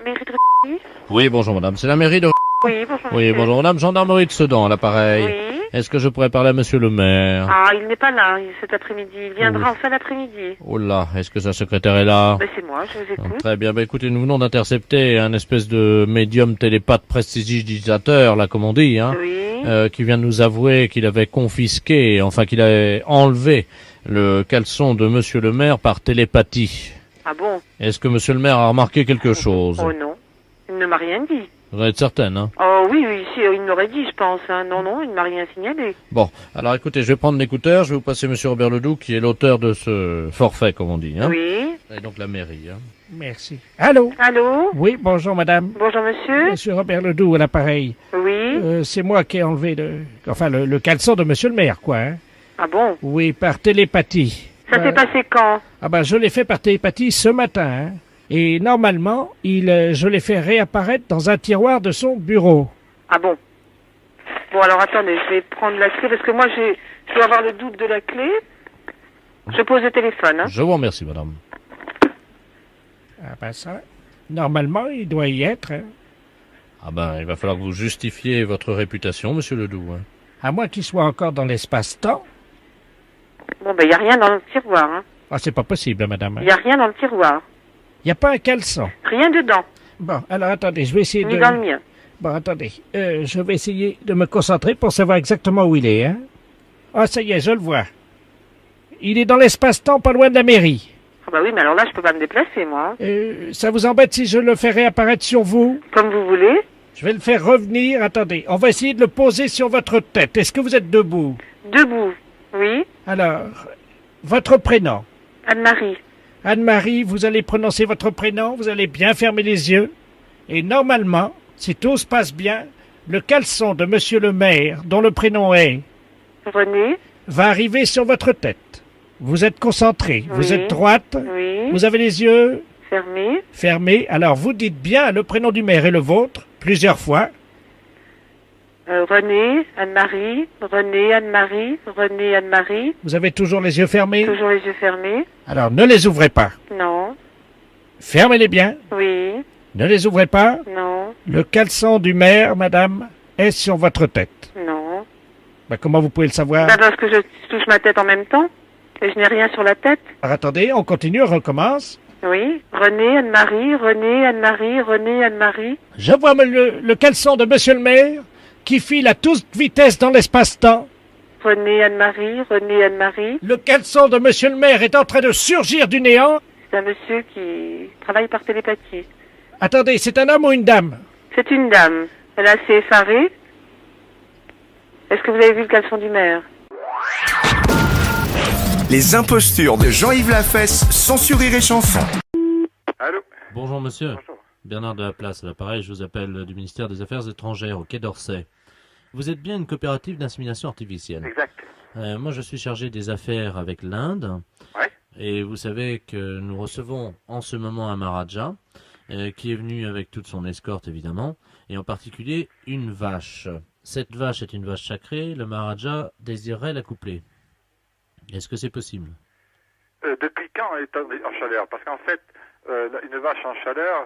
Mairie de Rémy. Oui, bonjour madame, c'est la mairie de... Oui, bonjour. Oui, monsieur. bonjour madame, gendarmerie de Sedan, à l'appareil. Oui. Est-ce que je pourrais parler à monsieur le maire? Ah, il n'est pas là cet après-midi. Il viendra Oui. en fin d'après-midi. Oh là, est-ce que sa secrétaire est là? Ben, c'est moi, je vous écoute. Très bien, écoutez, nous venons d'intercepter un espèce de médium télépathe prestidigitateur, là, comme on dit, hein, Oui. qui vient de nous avouer qu'il avait confisqué, enfin qu'il avait enlevé le caleçon de monsieur le maire par télépathie. Ah bon? Est-ce que monsieur le maire a remarqué quelque chose? Oh non. Il ne m'a rien dit. Vous en êtes certaine, hein? Oh oui, oui, si, il m'aurait dit, je pense. Hein. Non, non, il ne m'a rien signalé. Bon, alors écoutez, je vais prendre l'écouteur, je vais vous passer monsieur Robert Ledoux, qui est l'auteur de ce forfait, comme on dit, hein. Oui. Et donc la mairie, hein. Merci. Allô? Allô? Oui, bonjour madame. Bonjour monsieur. Monsieur Robert Ledoux à l'appareil. Oui. C'est moi qui ai enlevé le caleçon de monsieur le maire, quoi. Hein? Ah bon? Oui, par télépathie. Ça s'est passé quand? Ah ben, je l'ai fait par télépathie ce matin. Hein? Et normalement, je l'ai fait réapparaître dans un tiroir de son bureau. Ah bon? Bon, alors attendez, je vais prendre la clé, parce que moi, je dois avoir le double de la clé. Je pose le téléphone, hein. Je vous remercie, madame. Ah ben ça, normalement, il doit y être. Hein? Ah ben, il va falloir que vous justifiez votre réputation, monsieur Ledoux, hein. À moins qu'il soit encore dans l'espace-temps. Bon, ben, il n'y a rien dans le tiroir, hein. Ah, c'est pas possible, madame. Il n'y a rien dans le tiroir. Il n'y a pas un caleçon. Rien dedans. Bon, alors attendez, je vais essayer Ni de... dans le mien. Bon, attendez. Je vais essayer de me concentrer pour savoir exactement où il est, hein. Ah, ça y est, je le vois. Il est dans l'espace-temps, pas loin de la mairie. Ah bah oui, mais alors là, je peux pas me déplacer, moi. Ça vous embête si je le fais réapparaître sur vous? Comme vous voulez. Je vais le faire revenir. Attendez, on va essayer de le poser sur votre tête. Est-ce que vous êtes debout? Debout. Oui. Alors, votre prénom? Anne-Marie. Anne-Marie, vous allez prononcer votre prénom, vous allez bien fermer les yeux. Et normalement, si tout se passe bien, le caleçon de monsieur le maire, dont le prénom est, René. va arriver sur votre tête. Vous êtes concentré, vous Oui. êtes droite, Oui. vous avez les yeux Fermé. fermés. Alors vous dites bien le prénom du maire et le vôtre, plusieurs fois. René, Anne-Marie, René, Anne-Marie, René, Anne-Marie. Vous avez toujours les yeux fermés? Toujours les yeux fermés. Alors ne les ouvrez pas. Non. Fermez-les bien. Oui. Ne les ouvrez pas. Non. Le caleçon du maire, madame, est sur votre tête. Non. Ben, comment vous pouvez le savoir? Bah parce que je touche ma tête en même temps. Et je n'ai rien sur la tête. Alors, attendez, on continue, on recommence. Oui. René, Anne-Marie, René, Anne-Marie, René, Anne-Marie. Je vois le caleçon de monsieur le maire qui file à toute vitesse dans l'espace-temps. René, Anne-Marie, René, Anne-Marie. Le caleçon de monsieur le maire est en train de surgir du néant. C'est un monsieur qui travaille par télépathie. Attendez, c'est un homme ou une dame? C'est une dame. Elle est assez effarée. Est-ce que vous avez vu le caleçon du maire? Les impostures de Jean-Yves Lafesse, sans sourire et chanson. Allô? Bonjour monsieur. Bonjour. Bernard de la Place, à l'appareil, je vous appelle du ministère des Affaires étrangères, au Quai d'Orsay. Vous êtes bien une coopérative d'insémination artificielle. Exact. Moi, je suis chargé des affaires avec l'Inde. Ouais. Et vous savez que nous recevons en ce moment un Maharaja, qui est venu avec toute son escorte, évidemment, et en particulier une vache. Cette vache est une vache sacrée, le Maharaja désirerait l'accoupler. Est-ce que c'est possible? Depuis quand elle est en chaleur? Parce qu'en fait, une vache en chaleur,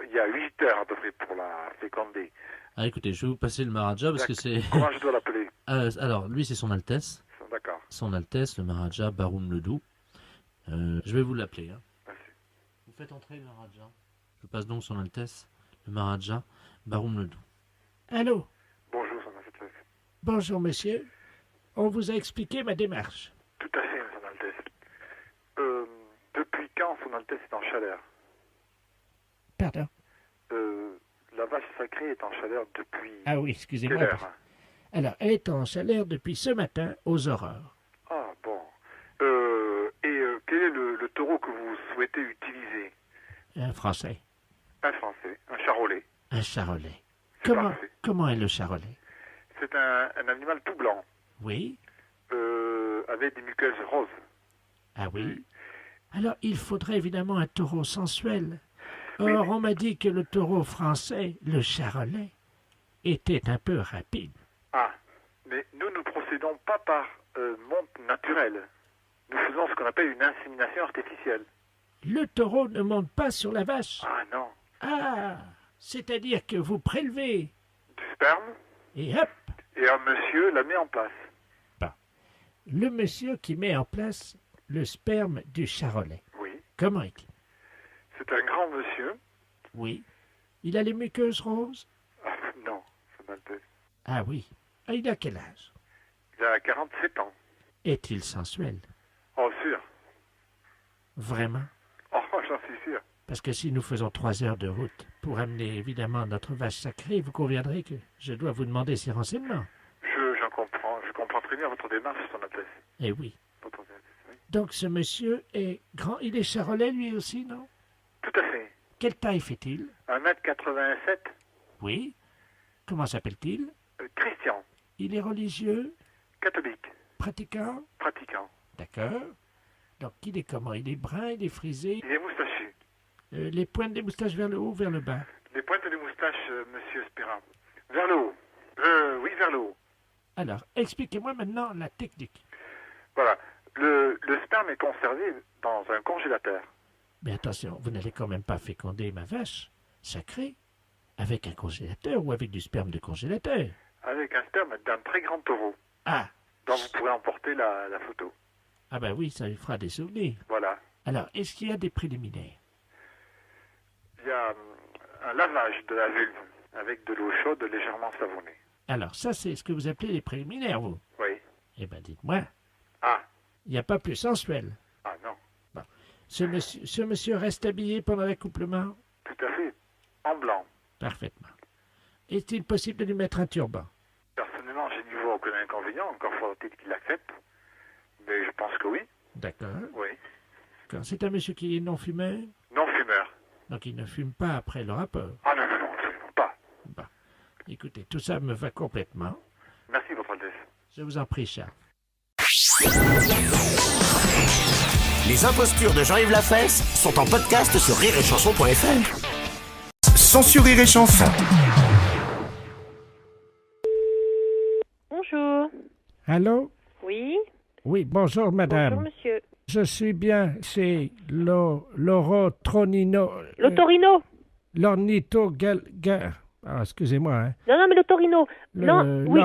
il y a 8 heures à peu près pour la féconder. Ah, écoutez, je vais vous passer le Maharaja parce que c'est... Comment je dois l'appeler? alors, lui, c'est son Altesse. D'accord. Son Altesse, le Maharaja Baroum Ledoux. Je vais vous l'appeler. Hein. Merci. Vous faites entrer le Maharaja. Je vous passe donc son Altesse, le Maharaja Baroum Ledoux. Allô? Bonjour, Son Altesse. Bonjour, monsieur. On vous a expliqué ma démarche. Tout à fait, Son Altesse. Depuis quand Son Altesse est en chaleur? Pardon? La vache sacrée est en chaleur depuis Ah oui, quelle excusez-moi. heure? Alors, elle est en chaleur depuis ce matin aux aurores. Ah, bon. Quel est le taureau que vous souhaitez utiliser? Un français. Un français, un charolais. Un charolais. C'est parfait. Comment est le charolais? C'est un animal tout blanc, Oui? avec des muqueuses roses. Ah oui? Alors, il faudrait évidemment un taureau sensuel. Or, on m'a dit que le taureau français, le charolais, était un peu rapide. Ah, mais nous ne procédons pas par monte naturelle. Nous faisons ce qu'on appelle une insémination artificielle. Le taureau ne monte pas sur la vache. Ah non, Ah, c'est-à-dire que vous prélevez du sperme, et hop, et un monsieur la met en place. le monsieur qui met en place le sperme du charolais. Oui. Comment est-il? C'est un grand monsieur. Oui. Il a les muqueuses roses? Ah, non, c'est maltais. Ah oui. Ah, il a quel âge? Il a 47 ans. Est-il sensuel? Oh, sûr. Vraiment? Oh, j'en suis sûr. Parce que si nous faisons 3 heures de route pour amener évidemment notre vache sacrée, vous conviendrez que je dois vous demander ces renseignements. Je comprends très bien votre démarche, Son Altesse. Eh oui. Votre Altesse, oui. Donc ce monsieur est grand. Il est charolais lui aussi, non? Tout à fait. Quelle taille fait-il? 1m87. Oui. Comment s'appelle-t-il? Christian. Il est religieux? Catholique. Pratiquant? Pratiquant. D'accord. Donc il est comment? Il est brun, il est frisé? Il est moustachu. Les pointes des moustaches vers le haut, vers le bas? Les pointes des moustaches, monsieur Spérin. Vers le haut. Oui, vers le haut. Alors, expliquez-moi maintenant la technique. Voilà. Le sperme est conservé dans un congélateur. Mais attention, vous n'allez quand même pas féconder ma vache sacrée avec un congélateur ou avec du sperme de congélateur. Avec un sperme d'un très grand taureau. Ah, dont vous pourrez emporter la photo. ah ben oui, ça lui fera des souvenirs. Voilà. Alors, est-ce qu'il y a des préliminaires? Il y a un lavage de la vulve avec de l'eau chaude légèrement savonnée. Alors, ça, c'est ce que vous appelez les préliminaires, vous? Oui. Eh ben, dites-moi, Ah. il n'y a pas plus sensuel. Ah non. Ce monsieur reste habillé pendant l'accouplement? Tout à fait. En blanc. Parfaitement. Est-il possible de lui mettre un turban? Personnellement, je n'y vois aucun inconvénient. Encore faudrait-il qu'il l'accepte. Mais je pense que oui. D'accord. Oui. D'accord. C'est un monsieur qui est non-fumeur? Non-fumeur. Donc il ne fume pas après le rapport. Ah non, non, non, absolument pas. Bon. Écoutez, tout ça me va complètement. Merci, Votre Altesse. Je vous en prie, Charles. Les impostures de Jean-Yves Lafesse sont en podcast sur rireetchanson.fr. Sans Rire et Chanson. Bonjour. Allô? Oui. Oui, bonjour, madame. Bonjour, monsieur. Je suis bien chez l'orotronino... L'otorino. Ah, excusez-moi, hein. Non, non, mais l'otorino. Non, oui.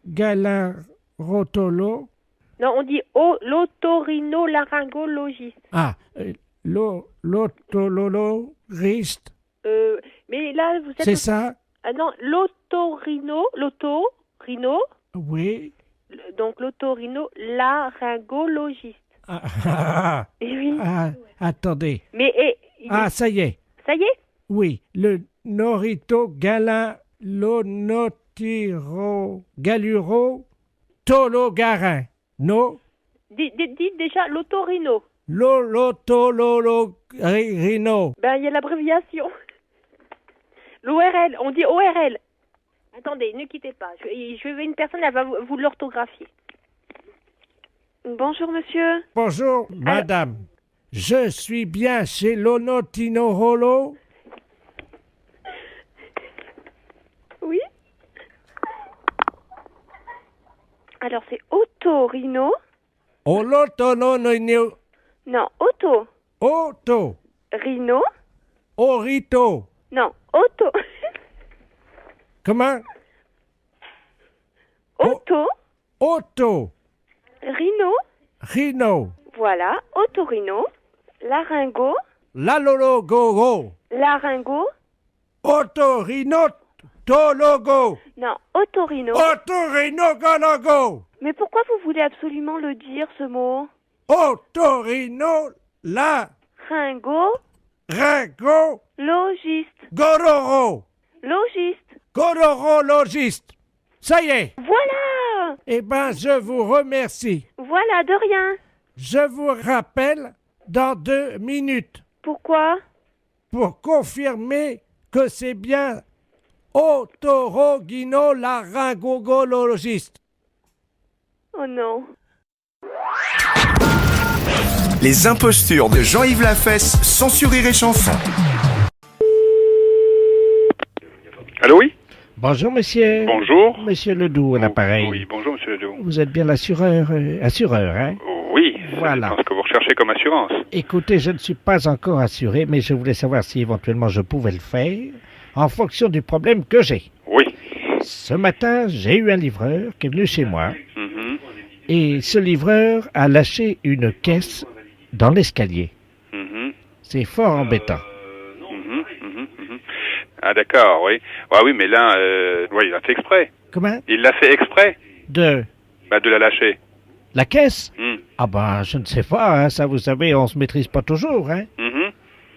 Galarotolo. Non, on dit l'otorino-laryngologiste. Ah, l'otolologiste. Mais là, vous êtes... C'est ça? Ah non, l'otorino, Oui. donc l'otorino-laryngologiste. Ah, Eh oui. attendez. Mais... Ça y est. Ça y est? Oui, le Norito Galuro Tologarin. No? Dites déjà l'otorino. L'otololorino. Ben, il y a l'abréviation. L'ORL, on dit ORL. Attendez, ne quittez pas. Je vais une personne, elle va vous l'orthographier. Bonjour, monsieur. Bonjour, madame. Je suis bien chez l'Onotinorolo. Oui. Alors, c'est otorino. Olotonono. Non, auto. Oto. Rhino. Orito. Non, auto. Comment? Auto. Oto. Rhino. Rhino. Voilà, otorino. Laryngo. Lalologogo. Laryngo. Otorinotologo. Non, otorino. Otorinogologo. Mais pourquoi vous voulez absolument le dire, ce mot? Otorino la Ringo. Ringo Logiste. Gororo. Logiste. Gororologiste. Ça y est. Voilà. Eh ben, je vous remercie. Voilà, de rien. Je vous rappelle dans 2 minutes Pourquoi? pour confirmer que c'est bien otorogino-laryngologiste. Oh non. Les impostures de Jean-Yves Lafesse sans Rire et Chanson. Allô, oui? Bonjour, monsieur. Bonjour. Monsieur Ledoux, à l'appareil. Oui, bonjour, monsieur Ledoux. Vous êtes bien l'assureur, hein? Oui, Voilà. c'est ce que vous recherchez comme assurance? Écoutez, je ne suis pas encore assuré, mais je voulais savoir si éventuellement je pouvais le faire en fonction du problème que j'ai. Oui. Ce matin, j'ai eu un livreur qui est venu chez moi Mhm. et ce livreur a lâché une caisse dans l'escalier. Mhm. C'est fort embêtant. Mhm. Mhm. Mhm. Ah d'accord, oui. Ah oui, mais là, ouais, il a fait exprès. Comment? Il l'a fait exprès, De de la lâcher. la caisse? Hmm. Ah ben, je ne sais pas, hein, ça vous savez, on se maîtrise pas toujours, hein. Mhm.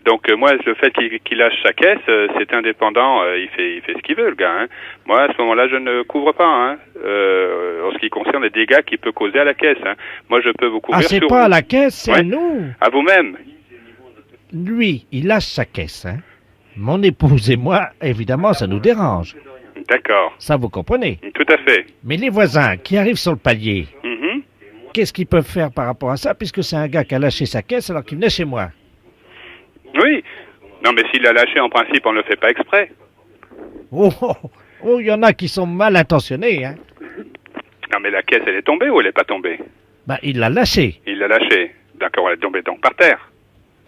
Donc moi, le fait qu'il lâche sa caisse, c'est indépendant. Il fait ce qu'il veut, le gars. Hein. Moi, à ce moment-là, je ne couvre pas. Hein, en ce qui concerne les dégâts qu'il peut causer à la caisse. Hein. Moi, je peux vous couvrir Ah, c'est sur pas à vous. la caisse, c'est à Ouais. nous. À vous-même. Lui, il lâche sa caisse, hein. Mon épouse et moi, évidemment, ça nous dérange. D'accord. Ça, vous comprenez. Tout à fait. Mais les voisins qui arrivent sur le palier, Mhm. qu'est-ce qu'ils peuvent faire par rapport à ça, puisque c'est un gars qui a lâché sa caisse alors qu'il venait chez moi? Oui. Non, mais s'il l'a lâché, en principe, on ne le fait pas exprès. Oh, oh, oh, il y en a qui sont mal intentionnés, hein. Non, mais la caisse, elle est tombée ou elle n'est pas tombée? Ben, il l'a lâché. Il l'a lâchée. D'accord, elle est tombée donc par terre.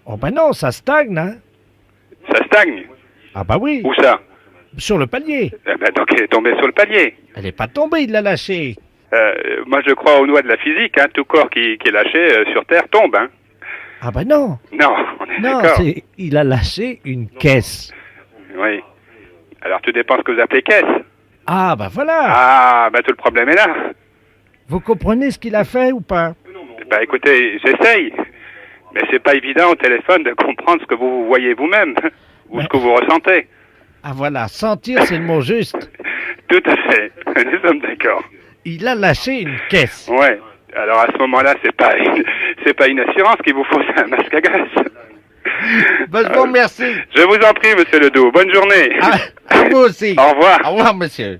Oh ben non, ça stagne, hein. Ça stagne. Ah bah oui, Où ça? sur le palier. Donc elle est tombée sur le palier. Elle n'est pas tombée, il l'a lâché. Moi, je crois aux lois de la physique. Hein. Tout corps qui est lâché sur terre tombe. Hein. Ah ben non, Non, on est non, d'accord. il a lâché une caisse. Oui. Alors, tout dépend ce que vous appelez caisse. Ah ben voilà, Ah, tout le problème est là. vous comprenez ce qu'il a fait ou pas? Écoutez, j'essaye. Mais c'est pas évident au téléphone de comprendre ce que vous voyez vous-même. Ou ce que vous ressentez. Ah voilà, sentir c'est le mot juste. Tout à fait. Nous sommes d'accord. Il a lâché une caisse. Ouais. Alors, à ce moment-là, c'est pas une assurance qu'il vous faut, c'est un masque à gaz. Ben, je vous remercie. Je vous en prie, monsieur Ledoux. Bonne journée. À vous aussi. Au revoir. Au revoir, monsieur.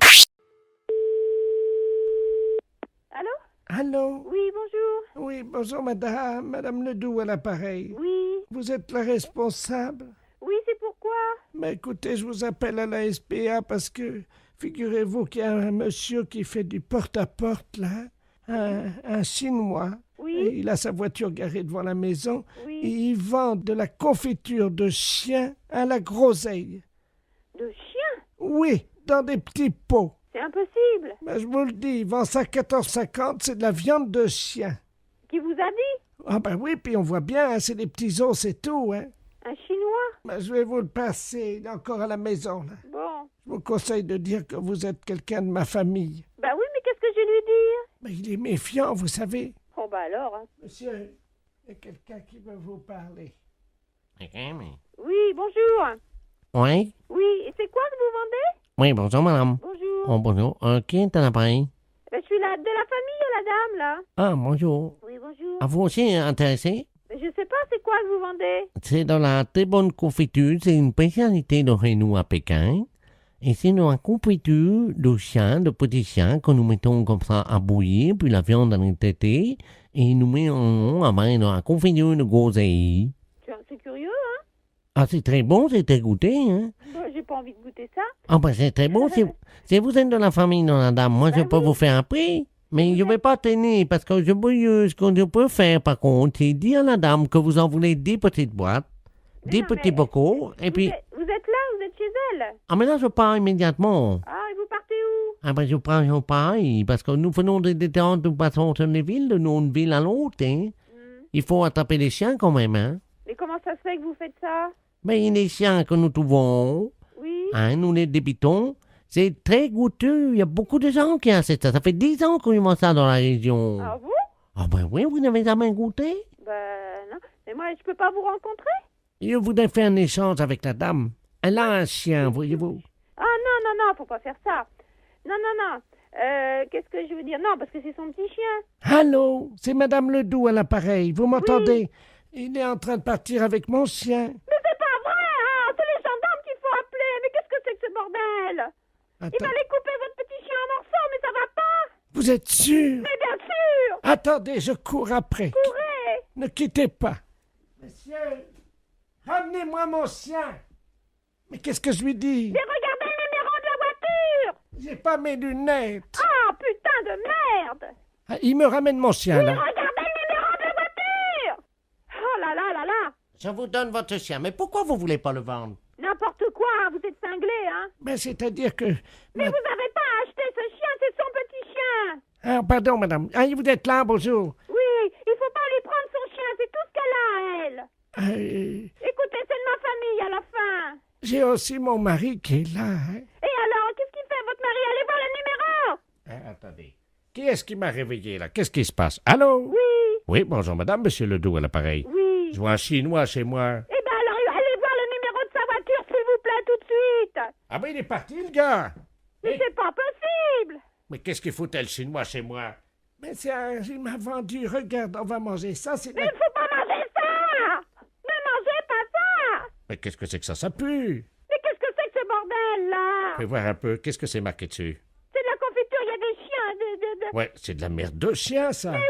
Allô? Allô? Oui, bonjour. Oui, bonjour, madame Ledoux à l'appareil. Oui. Vous êtes la responsable? Oui, c'est pourquoi? Mais écoutez, je vous appelle à la SPA parce que, figurez-vous qu'il y a un monsieur qui fait du porte-à-porte, là, un Chinois. Oui. Et il a sa voiture garée devant la maison Oui. et il vend de la confiture de chien à la groseille. De chien? Oui, dans des petits pots. C'est impossible. Ben, je vous le dis, il vend ça à 14,50, c'est de la viande de chien. Qui vous a dit? Ah ben oui, puis on voit bien, hein, c'est des petits os, c'est tout, hein. Un chinois? Ben, je vais vous le passer, il est encore à la maison, là. Bon. Je vous conseille de dire que vous êtes quelqu'un de ma famille. Bah oui, mais qu'est-ce que je vais lui dire? Ben, il est méfiant, vous savez. Oh bah alors, hein. Monsieur, il y a quelqu'un qui veut vous parler. Oui, bonjour. Oui, Oui, et c'est quoi que vous vendez? oui, bonjour madame. Bonjour. Oh, bonjour. Qui est à l'appareil? Je suis de la famille, la dame, là. Ah, bonjour. Oui, bonjour. À vous aussi intéressé? Mais je sais pas, c'est quoi que vous vendez? C'est dans la très bonne confiture. C'est une spécialité de chez nous à Pékin. Et c'est dans la confiture de chiens, de petits chiens, que nous mettons comme ça à bouillir, puis la viande dans les tétés, et nous mettons à main dans la confiture de groseille. C'est curieux, hein? Ah, c'est très bon, c'est très goûté, hein? Bah, j'ai pas envie de goûter ça. Ah, ben c'est très bon. Si vous êtes de la famille de la dame, moi je peux vous faire un prix. Mais je vais pas tenir, parce que ce que je peux faire, par contre, c'est dire à la dame que vous en voulez 10 petites boîtes, Mais 10 non, petits mais bocaux, et puis... Vous êtes là, vous êtes chez elle. Ah, mais là, je pars immédiatement. Ah, et vous partez où? Ah, ben, je pars, parce que nous faisons des détentes, nous passons sur les villes, de une ville à l'autre, hein. Il faut attraper les chiens quand même, hein. Mais comment ça se fait que vous faites ça? Mais les chiens que nous trouvons, Oui. hein, nous les débitons, c'est très goûteux. Il y a beaucoup de gens qui achètent ça. Ça fait 10 ans qu'on mange ça dans la région. Ah bon? Ah ben oui, vous n'avez jamais goûté? Bah non. Mais moi, je peux pas vous rencontrer? Je voudrais faire un échange avec la dame. Elle a un chien, voyez-vous. Ah non, faut pas faire ça. Non. Qu'est-ce que je veux dire? Non, parce que c'est son petit chien. Allô, c'est Madame Ledoux à l'appareil. Vous m'entendez? Il est en train de partir avec mon chien. Mais c'est pas vrai, hein! C'est les gendarmes qu'il faut appeler. Mais qu'est-ce que c'est que ce bordel? Il Attends, fallait couper votre petit chien en morceaux, mais ça va pas! vous êtes sûr? Mais bien sûr! Attendez, je cours après. Courez! Ne quittez pas. Monsieur, ramenez-moi mon chien. Mais qu'est-ce que je lui dis? Mais regardez le numéro de la voiture! J'ai pas mes lunettes. Ah, putain de merde! Ah, il me ramène mon chien, là. Regardez le numéro de la voiture! Je vous donne votre chien. Mais pourquoi vous voulez pas le vendre? N'importe quoi, hein, vous êtes cinglé, hein. Ben, c'est-à-dire que... Mais vous n'avez pas acheté ce chien, c'est son petit chien. Ah, pardon, madame. Ah, vous êtes là, bonjour. Oui, il faut pas lui prendre son chien, c'est tout ce qu'elle a, elle. Écoutez, c'est de ma famille à la fin. J'ai aussi mon mari qui est là. Hein. Et alors, qu'est-ce qu'il fait, votre mari? Allez voir le numéro. Attendez. Qui est-ce qui m'a réveillé, là? Qu'est-ce qui se passe? Allô? Oui. Oui, bonjour, madame, monsieur Ledoux à l'appareil. Oui. Je vois un Chinois chez moi. Eh ben alors, allez voir le numéro de sa voiture, s'il vous plaît, tout de suite. Ah ben, il est parti, le gars. Mais c'est pas possible. Mais qu'est-ce qu'il foutait, le Chinois, chez moi? Mais il m'a vendu. Regarde, on va manger ça. Mais il faut pas manger ça. Ne mangez pas ça. Mais qu'est-ce que c'est que ça? Ça pue. Mais qu'est-ce que c'est que ce bordel-là? Fais voir un peu. Qu'est-ce que c'est marqué dessus? C'est de la confiture, il y a des chiens, Ouais, c'est de la merde de chien, ça. Mais oui.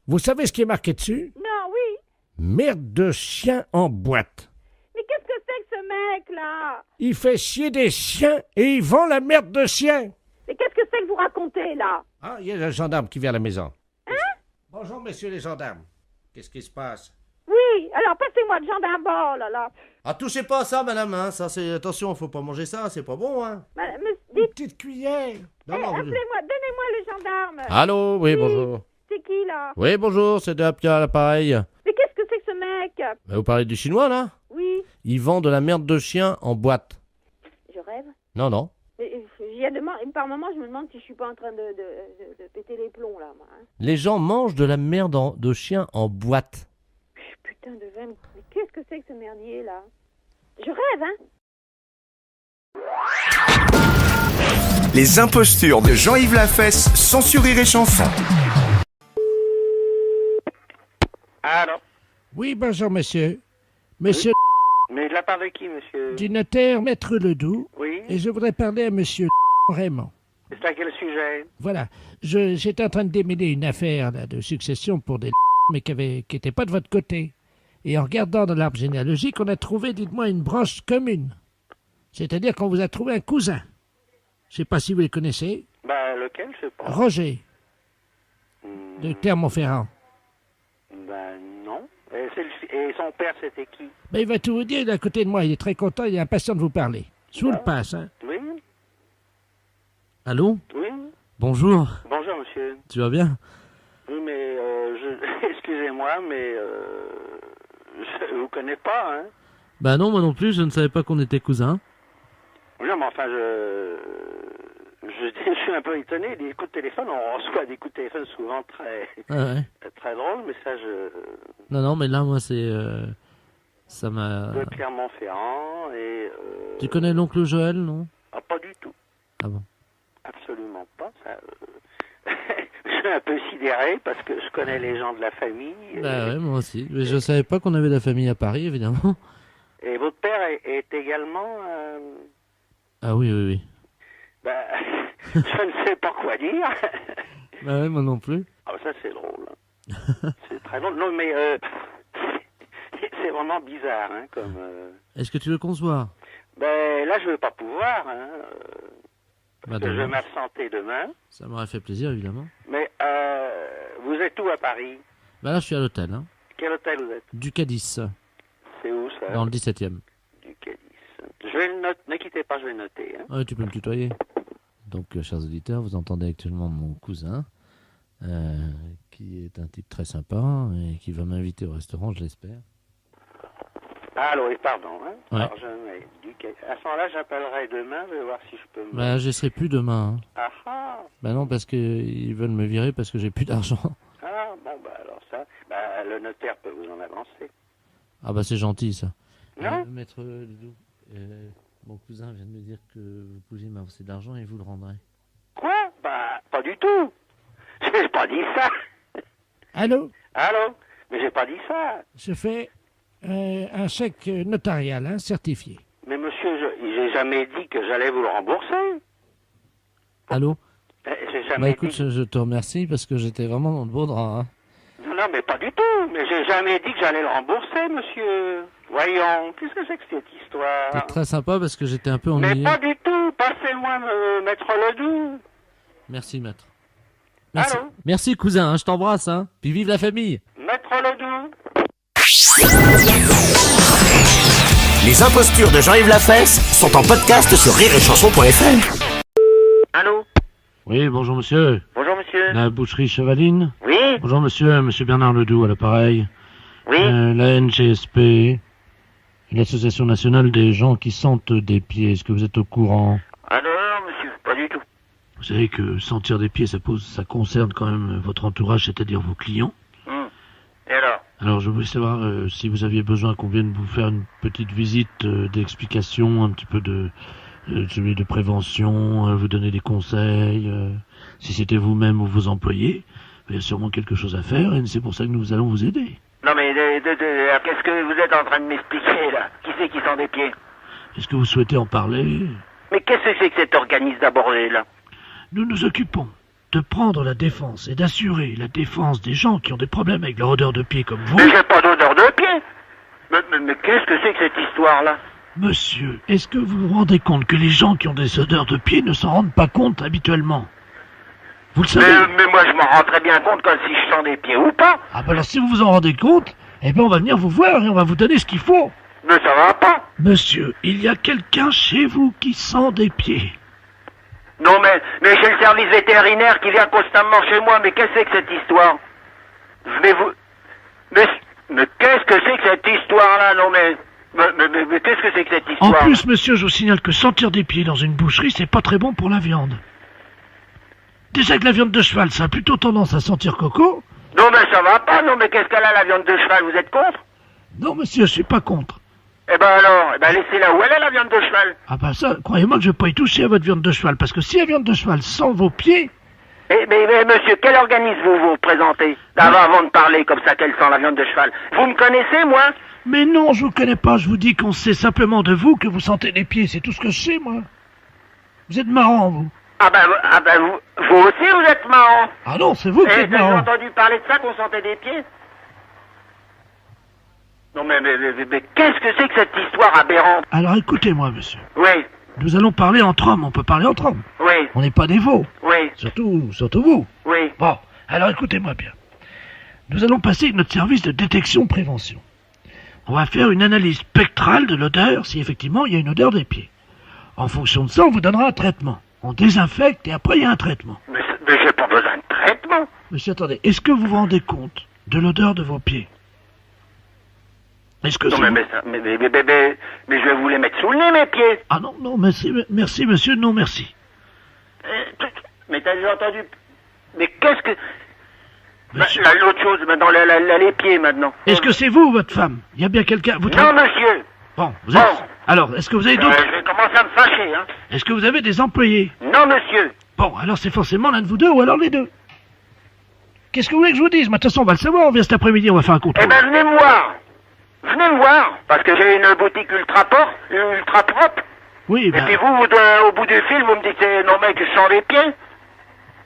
Vous savez ce qui est marqué dessus? Non, oui. Merde de chien en boîte. Mais qu'est-ce que c'est que ce mec-là? Il fait chier des chiens et il vend la merde de chien. Mais qu'est-ce que c'est que vous racontez, là? Ah, il y a le gendarme qui vient à la maison. Hein? Bonjour, messieurs les gendarmes. Qu'est-ce qui se passe? Oui, alors passez-moi le gendarme, oh là là. Ah, touchez pas à ça, madame, hein. Ça, c'est... Attention, faut pas manger ça, c'est pas bon, hein. Une Une petite cuillère. Non, non, appelez-moi, donnez-moi le gendarme. Allô, oui, bonjour. C'est qui, là? Oui, bonjour, c'est Dapia à l'appareil. Mais qu'est-ce que c'est que ce mec? Vous parlez du chinois, là? Oui. Il vend de la merde de chien en boîte. Je rêve. Non, non. Mais, par moment, je me demande si je suis pas en train de péter les plombs, là, moi. Hein. Les gens mangent de la merde de chien en boîte. Putain de veine. Mais qu'est-ce que c'est que ce merdier, là? Je rêve, hein? Les impostures de Jean-Yves Lafesse, sans Rire et Chanson. Alors, Oui, bonjour, monsieur. Monsieur mais de la part de qui, monsieur? du notaire, maître Ledoux. Oui, Et je voudrais parler à monsieur Raymond. c'est à quel sujet? Voilà. J'étais en train de démêler une affaire là, de succession pour des mais qui n'était pas de votre côté. Et en regardant dans l'arbre généalogique, on a trouvé, dites-moi, une branche commune. C'est-à-dire qu'on vous a trouvé un cousin. Je sais pas si vous les connaissez. Bah, lequel, je sais pas. Roger, de Clermont-Ferrand. Bah, non. Et son père, c'était qui? Ben, il va tout vous dire, il est à côté de moi, il est très content, il est impatient de vous parler. Je vous le passe, hein. Oui, Allô? oui. Bonjour. Bonjour, monsieur. Tu vas bien? Oui, mais excusez-moi, mais je vous connais pas, hein. Bah non, moi non plus, je ne savais pas qu'on était cousins. Non, mais enfin, je suis un peu étonné. Des coups de téléphone, on reçoit des coups de téléphone souvent très, Ah ouais. très drôles, mais ça, Non, non, mais là, moi, c'est... ça m'a... de Clermont-Ferrand et... Tu connais l'oncle Joël, non? Ah, pas du tout. Ah bon? Absolument pas. Ça, je suis un peu sidéré parce que je connais les gens de la famille. Bah ouais, moi aussi. Mais je savais pas qu'on avait de la famille à Paris, évidemment. Et votre père est également... Ah oui, oui, oui. bah, je ne sais pas quoi dire. Bah ouais, moi non plus. Ah, ça, c'est drôle. C'est très drôle. Non, mais c'est vraiment bizarre, hein, comme... Est-ce que tu veux qu'on se voit? Ben, là, je ne vais pas pouvoir, hein, Bah parce que je vais demain. m'absenter demain. Ça m'aurait fait plaisir, évidemment. Mais vous êtes où à Paris? Bah là, je suis à l'hôtel, hein. Quel hôtel vous êtes? Du Cadiz, C'est où, ça? dans le 17e. Du Cadiz. Je vais le noter. Ne quittez pas, je vais noter. Hein. Ouais, tu peux me tutoyer. Donc, chers auditeurs, vous entendez actuellement mon cousin, qui est un type très sympa et qui va m'inviter au restaurant, je l'espère. Allô, et pardon. Hein. Ouais. Alors, à ce moment-là, j'appellerai demain, je vais voir si je peux me... Bah, je serai plus demain. Hein. Ah ah. Bah non, parce qu'ils veulent me virer parce que j'ai plus d'argent. Ah, bon, bah alors ça... Bah, le notaire peut vous en avancer. Ah bah c'est gentil, ça. Non Maître Ledoux, mon cousin vient de me dire que vous pouviez m'avancer de l'argent et vous le rendrez. Quoi? Bah, pas du tout. J'ai pas dit ça. Allô? Allô? Mais j'ai pas dit ça. Je fais un chèque notarial, hein, certifié. Mais monsieur, j'ai jamais dit que j'allais vous le rembourser. Allô? J'ai jamais Bah écoute, dit... je te remercie parce que j'étais vraiment dans le beau drap. Hein. Non, mais pas du tout. Mais j'ai jamais dit que j'allais le rembourser, monsieur. Voyons, qu'est-ce que c'est que cette T'es histoire? très sympa parce que j'étais un peu Mais ennuyé. pas du tout. Passez-moi Maître Ledoux. Merci, maître. Merci, Allô? Merci cousin, hein, je t'embrasse. Hein. Puis vive la famille. Maître Ledoux. Les impostures de Jean-Yves Lafesse sont en podcast sur rireetchanson.fr. Allô? Oui, bonjour monsieur. Bonjour monsieur. La boucherie Chevaline. Oui? Bonjour monsieur, monsieur Bernard Ledoux à l'appareil. Oui? La NGSP, l'Association nationale des gens qui sentent des pieds. Est-ce que vous êtes au courant? Ah non, monsieur, pas du tout. Vous savez que sentir des pieds, ça concerne quand même votre entourage, c'est-à-dire vos clients. Et alors? Alors je voulais savoir si vous aviez besoin qu'on vienne vous faire une petite visite d'explication, un petit peu de prévention, vous donner des conseils. Si c'était vous-même ou vos employés, il y a sûrement quelque chose à faire et c'est pour ça que nous allons vous aider. Non mais qu'est-ce que vous êtes en train de m'expliquer là? Qui c'est qui sent des pieds? Est-ce que vous souhaitez en parler? Mais qu'est-ce que c'est que cet organisme d'abordé là? Nous nous occupons de prendre la défense et d'assurer la défense des gens qui ont des problèmes avec leur odeur de pied comme vous. Mais j'ai pas d'odeur de pied! Mais qu'est-ce que c'est que cette histoire là? Monsieur, est-ce que vous vous rendez compte que les gens qui ont des odeurs de pied ne s'en rendent pas compte habituellement? Vous le savez? Mais moi je m'en rends très bien compte quand si je sens des pieds ou pas. Ah ben alors si vous vous en rendez compte, eh ben on va venir vous voir et on va vous donner ce qu'il faut. Mais ça va pas. Monsieur, il y a quelqu'un chez vous qui sent des pieds. Non mais j'ai le service vétérinaire qui vient constamment chez moi, mais qu'est-ce que c'est que cette histoire? Mais qu'est-ce que c'est que cette histoire là? Non mais qu'est-ce que c'est que cette histoire? En plus, monsieur, je vous signale que sentir des pieds dans une boucherie, c'est pas très bon pour la viande. Déjà que la viande de cheval, ça a plutôt tendance à sentir coco. Non mais ça va pas, non mais qu'est-ce qu'elle a la viande de cheval? Vous êtes contre? Non, monsieur, je suis pas contre. Eh ben alors, laissez-la où elle est la viande de cheval. Ah bah ça, croyez-moi que je vais pas y toucher à votre viande de cheval, parce que si la viande de cheval sent vos pieds... Mais monsieur, quel organisme vous présentez avant de parler comme ça qu'elle sent la viande de cheval? Vous me connaissez, moi? Mais non, je vous connais pas, je vous dis qu'on sait simplement de vous que vous sentez les pieds, c'est tout ce que je sais, moi. Vous êtes marrant, vous. Ah ben vous aussi vous êtes marrant. Ah non, c'est vous qui êtes marrant. J'ai entendu parler de ça, qu'on sentait des pieds. Non mais qu'est-ce que c'est que cette histoire aberrante? Alors écoutez-moi, monsieur. Oui. Nous allons parler entre hommes, on peut parler entre hommes. Oui. On n'est pas des veaux. Oui. Surtout vous. Oui. Bon, alors écoutez-moi bien. Nous allons passer notre service de détection-prévention. On va faire une analyse spectrale de l'odeur, si effectivement il y a une odeur des pieds. En fonction de ça, on vous donnera un traitement. On désinfecte et après il y a un traitement. Mais j'ai pas besoin de traitement. Monsieur, attendez, est-ce que vous vous rendez compte de l'odeur de vos pieds? Est-ce que non, mais je vais vous les mettre sous le nez, mes pieds. Ah non, merci monsieur, non merci. Mais t'as déjà entendu... Mais qu'est-ce que... l'autre chose, maintenant, les pieds, maintenant. Est-ce que c'est vous, votre femme? Il y a bien quelqu'un... Non, monsieur. Bon, vous êtes... Alors, est-ce que vous avez d'autres... Je vais commencer à me fâcher, hein. Est-ce que vous avez des employés? Non, monsieur. Bon, alors c'est forcément l'un de vous deux ou alors les deux. Qu'est-ce que vous voulez que je vous dise? De toute façon, on va le savoir, on vient cet après-midi, on va faire un contrôle. Eh ben, venez me voir. Venez me voir, parce que j'ai une boutique ultra propre. Oui, Et puis vous, au bout du fil, vous me dites, non mec, je sens les pieds.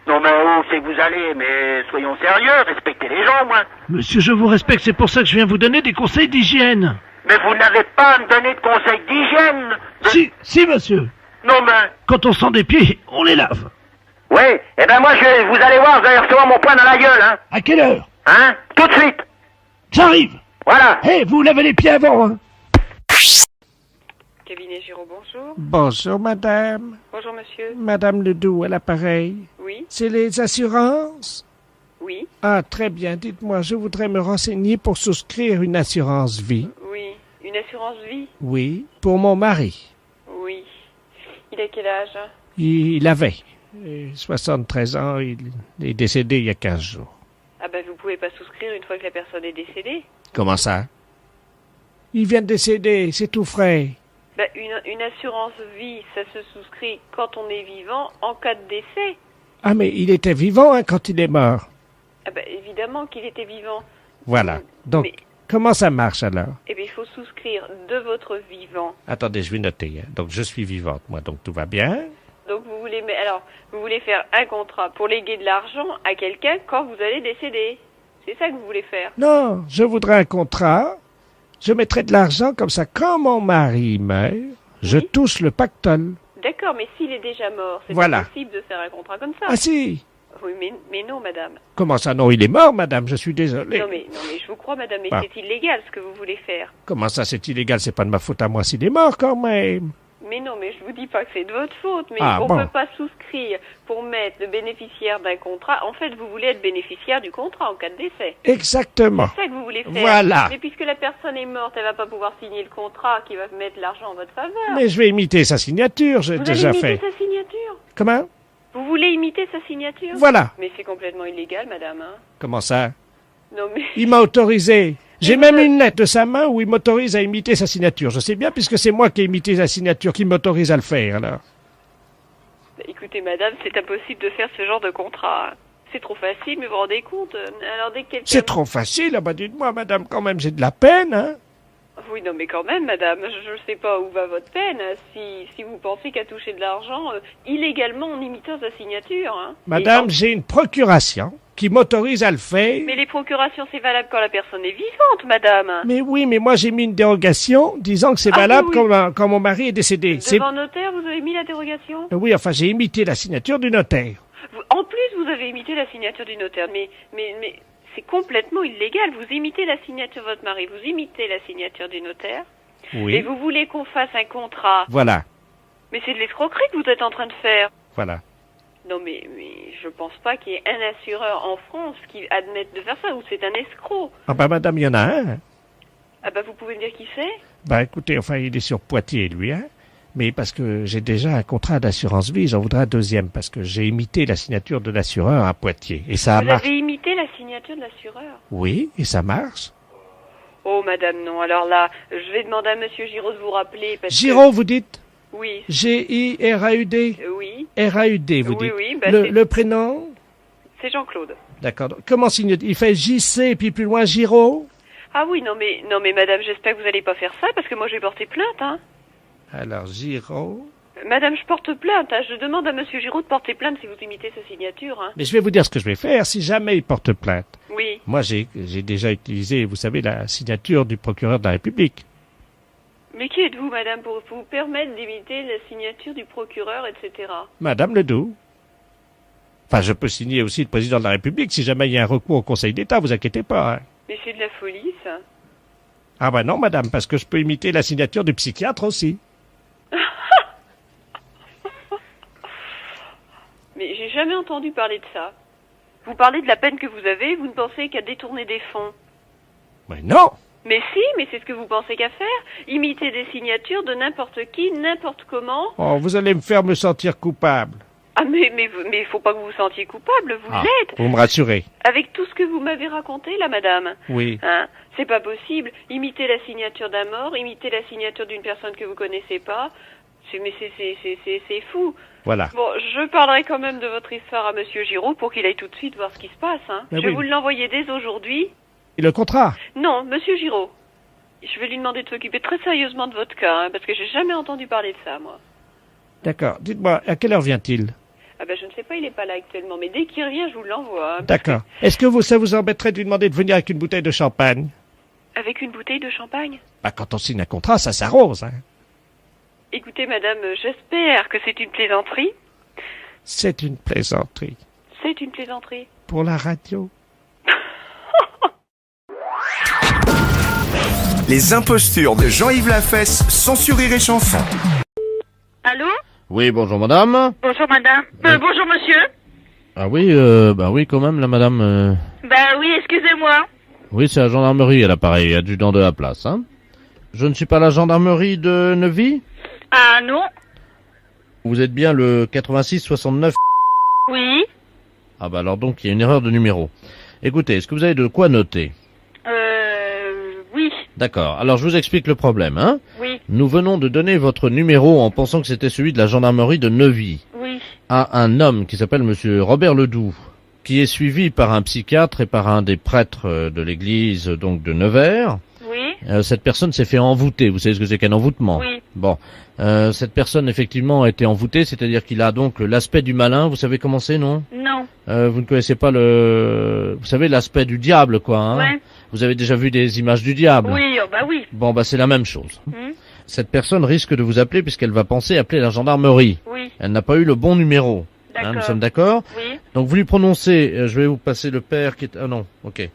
Non mais où c'est que vous allez? Mais soyons sérieux, respectez les gens, moi. Monsieur, je vous respecte, c'est pour ça que je viens vous donner des conseils d'hygiène. Mais vous n'avez pas à me donner de conseils d'hygiène. Si, monsieur. Non mais... Quand on sent des pieds, on les lave. Oui, eh ben moi, vous allez voir, vous allez recevoir mon poing dans la gueule, hein. À quelle heure? Hein? Tout de suite. J'arrive. Voilà. Vous lavez les pieds avant, hein. Cabinet Giraud, bonjour. Bonjour, madame. Bonjour, monsieur. Madame Ledoux à l'appareil. Oui. C'est les assurances? Oui. Ah, très bien. Dites-moi, je voudrais me renseigner pour souscrire une assurance vie. Oui. Une assurance vie? Oui, pour mon mari. Oui. Il a quel âge? Il avait 73 ans. Il est décédé il y a 15 jours. Ah ben, vous pouvez pas souscrire une fois que la personne est décédée. Comment ça? Il vient de décéder, c'est tout frais. Ben, une assurance vie, ça se souscrit quand on est vivant en cas de décès. Ah, mais il était vivant quand il est mort. Ah ben, évidemment qu'il était vivant. Voilà. Donc, comment ça marche alors? Eh bien, il faut souscrire de votre vivant. Attendez, je vais noter. Donc, je suis vivante, moi, donc tout va bien. Donc, vous voulez faire un contrat pour léguer de l'argent à quelqu'un quand vous allez décéder. C'est ça que vous voulez faire? Non, je voudrais un contrat. Je mettrai de l'argent comme ça. Quand mon mari meurt, je touche le pactole. D'accord, mais s'il est déjà mort, c'est voilà. pas possible de faire un contrat comme ça. Ah si, Oui, mais non, madame. Comment ça, non, il est mort, madame, je suis désolé. Non, mais je vous crois, madame, mais Ah. c'est illégal ce que vous voulez faire. Comment ça, c'est illégal? C'est pas de ma faute à moi s'il est mort, quand même. Mais non, mais je vous dis pas que c'est de votre faute, mais Ah, on bon. peut pas souscrire pour mettre le bénéficiaire d'un contrat. En fait, vous voulez être bénéficiaire du contrat en cas de décès. Exactement. C'est ça que vous voulez faire. Voilà. Mais puisque la personne est morte, elle va pas pouvoir signer le contrat qui va mettre l'argent en votre faveur. Mais je vais imiter sa signature, j'ai Vous déjà allez imiter fait. sa signature? Comment? Vous voulez imiter sa signature? Voilà. Mais c'est complètement illégal, madame. Hein. Comment ça? Non, mais... Il m'a autorisé. J'ai Et même vous- une lettre de sa main où il m'autorise à imiter sa signature. Je sais bien, puisque c'est moi qui ai imité sa signature, qui m'autorise à le faire, alors. Écoutez, madame, c'est impossible de faire ce genre de contrat. C'est trop facile, mais vous vous rendez compte? Alors, dès que quelqu'un... C'est trop facile, ah bah dites-moi, madame, quand même, j'ai de la peine, hein. Oui, non, mais quand même, madame, je ne sais pas où va votre peine. Si vous pensez qu'à toucher de l'argent illégalement en imitant sa signature. Hein. Madame, Et j'ai une procuration qui m'autorise à le faire. Mais les procurations, c'est valable quand la personne est vivante, madame. Mais oui, mais moi j'ai mis une dérogation disant que c'est Ah, valable oui, oui. quand mon mari est décédé. Devant notaire, vous avez mis la dérogation? Oui, enfin j'ai imité la signature du notaire. En plus, vous avez imité la signature du notaire. Mais c'est complètement illégal. Vous imitez la signature de votre mari, vous imitez la signature du notaire. Oui. Et vous voulez qu'on fasse un contrat. Voilà, Mais c'est de l'escroquerie que vous êtes en train de faire. voilà. Non, mais je pense pas qu'il y ait un assureur en France qui admette de faire ça, ou c'est un escroc. Ah bah madame, il y en a un. Ah bah vous pouvez me dire qui c'est? Bah écoutez, enfin il est sur Poitiers, lui, hein. Mais parce que j'ai déjà un contrat d'assurance vie, j'en voudrais un deuxième, parce que j'ai imité la signature de l'assureur à Poitiers. Et ça Vous marche. avez imité la signature de l'assureur? Oui, et ça marche. Oh madame, non. Alors là, je vais demander à monsieur Giraud de vous rappeler parce Giraud, vous dites? que... Oui. G-I-R-A-U-D? Oui. R-A-U-D, vous Oui, dites. oui, bah, le prénom? C'est Jean-Claude. D'accord. Comment signe? Il fait JC, puis plus loin Giraud? Ah oui, non mais madame, j'espère que vous allez pas faire ça parce que moi je vais porter plainte, hein. Alors, Giraud. Madame, je porte plainte, hein. Je demande à monsieur Giraud de porter plainte si vous imitez sa signature, hein. Mais je vais vous dire ce que je vais faire si jamais il porte plainte. Oui. Moi, j'ai déjà utilisé, vous savez, la signature du procureur de la République. Mais qui êtes-vous, madame, pour vous permettre d'imiter la signature du procureur, etc. Madame Ledoux. Enfin, je peux signer aussi le président de la République si jamais il y a un recours au Conseil d'État, vous inquiétez pas. Hein. Mais c'est de la folie, ça. Ah ben non, madame, parce que je peux imiter la signature du psychiatre aussi. Mais j'ai jamais entendu parler de ça. Vous parlez de la peine que vous avez, vous ne pensez qu'à détourner des fonds. Mais non! Mais si, mais c'est ce que vous pensez qu'à faire. Imiter des signatures de n'importe qui, n'importe comment. Oh, vous allez me faire me sentir coupable. Ah mais il faut pas que vous vous sentiez coupable, vous l'êtes. Vous me rassurez. Avec tout ce que vous m'avez raconté là, madame. Oui. Hein, c'est pas possible. Imiter la signature d'un mort, imiter la signature d'une personne que vous connaissez pas. C'est fou. Voilà. Bon, je parlerai quand même de votre histoire à monsieur Giraud pour qu'il aille tout de suite voir ce qui se passe. Hein. Mais Je vais oui. vous l'envoyer dès aujourd'hui. Et le contrat? Non, monsieur Giraud. Je vais lui demander de s'occuper très sérieusement de votre cas, hein, parce que j'ai jamais entendu parler de ça, moi. D'accord. Dites-moi, à quelle heure vient-il? Ah ben je ne sais pas, il est pas là actuellement, mais dès qu'il revient, je vous l'envoie. Hein, D'accord. Est-ce que ça vous embêterait de lui demander de venir avec une bouteille de champagne? avec une bouteille de champagne. Bah, quand on signe un contrat, ça s'arrose, hein. Écoutez, madame, j'espère que c'est une plaisanterie. C'est une plaisanterie. C'est une plaisanterie. Pour la radio. Les impostures de Jean-Yves Lafesse, sans sur Rire et Chanson. Allô? Oui, bonjour madame. Bonjour madame. Bonjour monsieur. Ah oui, bah oui quand même, la madame. Ben oui, excusez-moi. Oui, c'est la gendarmerie à l'appareil, adjudant de la place, hein. Je ne suis pas la gendarmerie de Neuvy? Ah non? Vous êtes bien le 86 69? Oui. Ah bah alors donc il y a une erreur de numéro. Écoutez, est-ce que vous avez de quoi noter? Oui. D'accord, alors je vous explique le problème, hein. Oui. Nous venons de donner votre numéro en pensant que c'était celui de la gendarmerie de Neuvy Oui. à un homme qui s'appelle monsieur Robert Ledoux, qui est suivi par un psychiatre et par un des prêtres de l'église donc de Nevers. Oui. Cette personne s'est fait envoûter. Vous savez ce que c'est qu'un envoûtement? Oui. Bon, cette personne effectivement a été envoûtée, c'est-à-dire qu'il a donc l'aspect du malin. Vous savez comment c'est, non? Non. Vous ne connaissez pas vous savez, l'aspect du diable, quoi, hein? Ouais. Vous avez déjà vu des images du diable? Oui, oh bah oui. Bon, bah c'est la même chose. Hmm. Cette personne risque de vous appeler puisqu'elle va penser appeler la gendarmerie. Oui. Elle n'a pas eu le bon numéro. D'accord. Nous sommes d'accord? Oui. Donc vous lui prononcez, je vais vous passer le père qui est... Ah non, ok.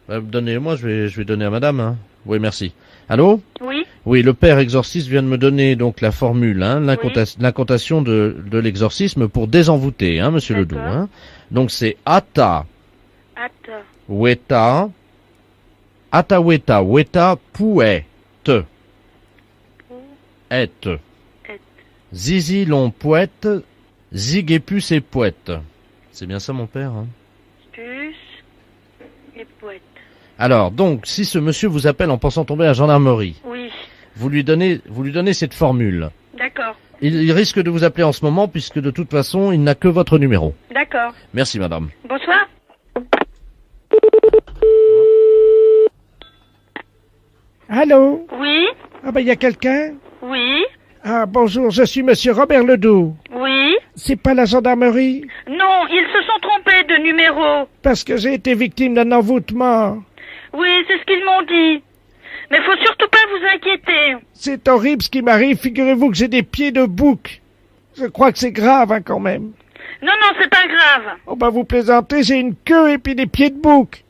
Donnez-moi, je vais donner à madame. Hein. Oui, merci. Allô? Oui. Oui, le père exorciste vient de me donner donc la formule, hein, l'incantation de l'exorcisme pour désenvoûter, hein, monsieur Ledoux. Hein. Donc c'est Ata, Weta, Weta, Pouet, Et, Zizi l'on poète, Zig et puce et poète. C'est bien ça mon père, hein? Puce et poète. Alors, donc, si ce monsieur vous appelle en pensant tomber à la gendarmerie, Oui. vous lui donnez cette formule. D'accord. Il risque de vous appeler en ce moment puisque de toute façon, il n'a que votre numéro. D'accord. Merci madame. Bonsoir. Allô? Oui. Ah ben, il y a quelqu'un? Oui. Ah, bonjour, je suis monsieur Robert Ledoux. Oui. C'est pas la gendarmerie? Non, ils se sont trompés de numéro. Parce que j'ai été victime d'un envoûtement. Oui, c'est ce qu'ils m'ont dit. Mais faut surtout pas vous inquiéter. C'est horrible ce qui m'arrive. Figurez-vous que j'ai des pieds de bouc. Je crois que c'est grave, hein, quand même. Non, c'est pas grave. Oh bah vous plaisantez, j'ai une queue et puis des pieds de bouc.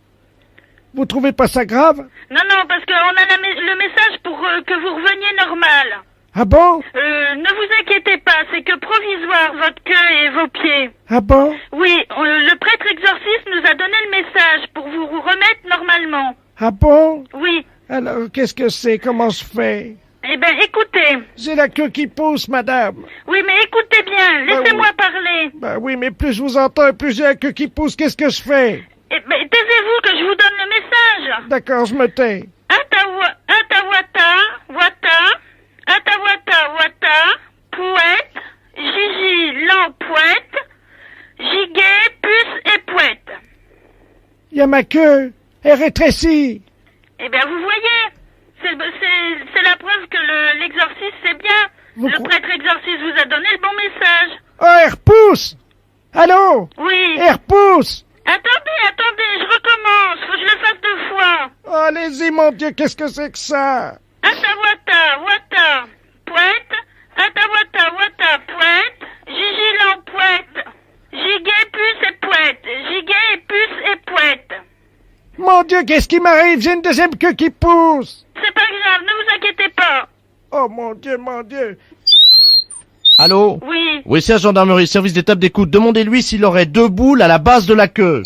Vous trouvez pas ça grave? Non, parce qu'on a le message pour que vous reveniez normal. Ah bon? Ne vous inquiétez pas, c'est que provisoire, votre queue et vos pieds. Ah bon? Oui, le prêtre exorciste nous a donné le message pour vous remettre normalement. Ah bon? Oui. Alors, qu'est-ce que c'est? Comment je fais? Eh ben, écoutez. J'ai la queue qui pousse, madame. Oui, mais écoutez bien, laissez-moi parler. Ben oui, mais plus je vous entends et plus j'ai la queue qui pousse, qu'est-ce que je fais? Eh ben, taisez-vous que je vous donne le message. D'accord, je me tais. Atawata, Pouette, Gigi, l'empouette, Giguet, puce et pouette. Il y a ma queue. Elle rétrécit. Eh bien, vous voyez, c'est la preuve que l'exorciste, c'est bien. Le prêtre exorciste vous a donné le bon message. Oh, elle repousse. Allô? Oui. Elle repousse. Attendez, je recommence. Faut que je le fasse 2 fois. Oh, allez-y, mon Dieu, qu'est-ce que c'est que ça? Wata, pouette, Wata, pouette, Gigi l'empouette, Giguet, puce et pouette, Giguet, puce et pouette. Mon Dieu, qu'est-ce qui m'arrive? J'ai une deuxième queue qui pousse. C'est pas grave, ne vous inquiétez pas. Oh, mon Dieu. Allô? Oui. Oui, c'est la gendarmerie, service d'étape d'écoute. Demandez-lui s'il aurait 2 boules à la base de la queue.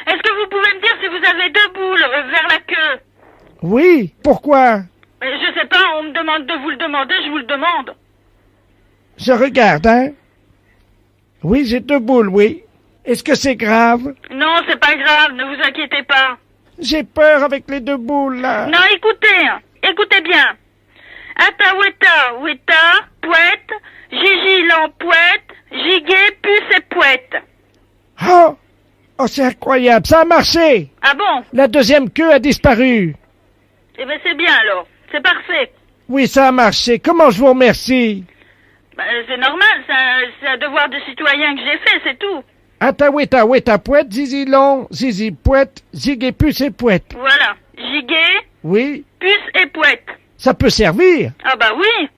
Est-ce que vous pouvez me dire si vous avez 2 boules vers la queue? Oui, pourquoi? Je sais pas, on me demande de vous le demander, je vous le demande. Je regarde, hein? Oui, j'ai 2 boules, oui. Est-ce que c'est grave? Non, c'est pas grave, ne vous inquiétez pas. J'ai peur avec les 2 boules, là. Non, écoutez bien. Weta, pouette, Gigi l'empouette, Giguet, puce et pouette. Oh, c'est incroyable, ça a marché. Ah bon? La deuxième queue a disparu. Eh ben c'est bien alors, c'est parfait. Oui, ça a marché. Comment je vous remercie? C'est normal, c'est un devoir de citoyen que j'ai fait, c'est tout. Weta, pouette, zizi long, zizi pouette, ziguet, puce et pouette. Voilà, Giguet, Oui. puce et pouette. Ça peut servir. Ah bah oui.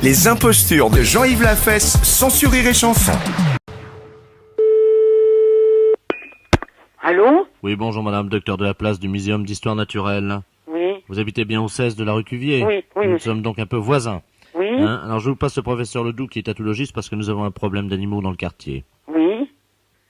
Les impostures de Jean-Yves Lafesse, sans sur Rire et Chanson. Allô? Oui, bonjour madame, docteur de la place du Muséum d'Histoire Naturelle. Oui. Vous habitez bien au 16 de la rue Cuvier? Oui. Nous sommes donc un peu voisins. Oui. Hein? Alors je vous passe le professeur Ledoux qui est tatologiste parce que nous avons un problème d'animaux dans le quartier. Oui.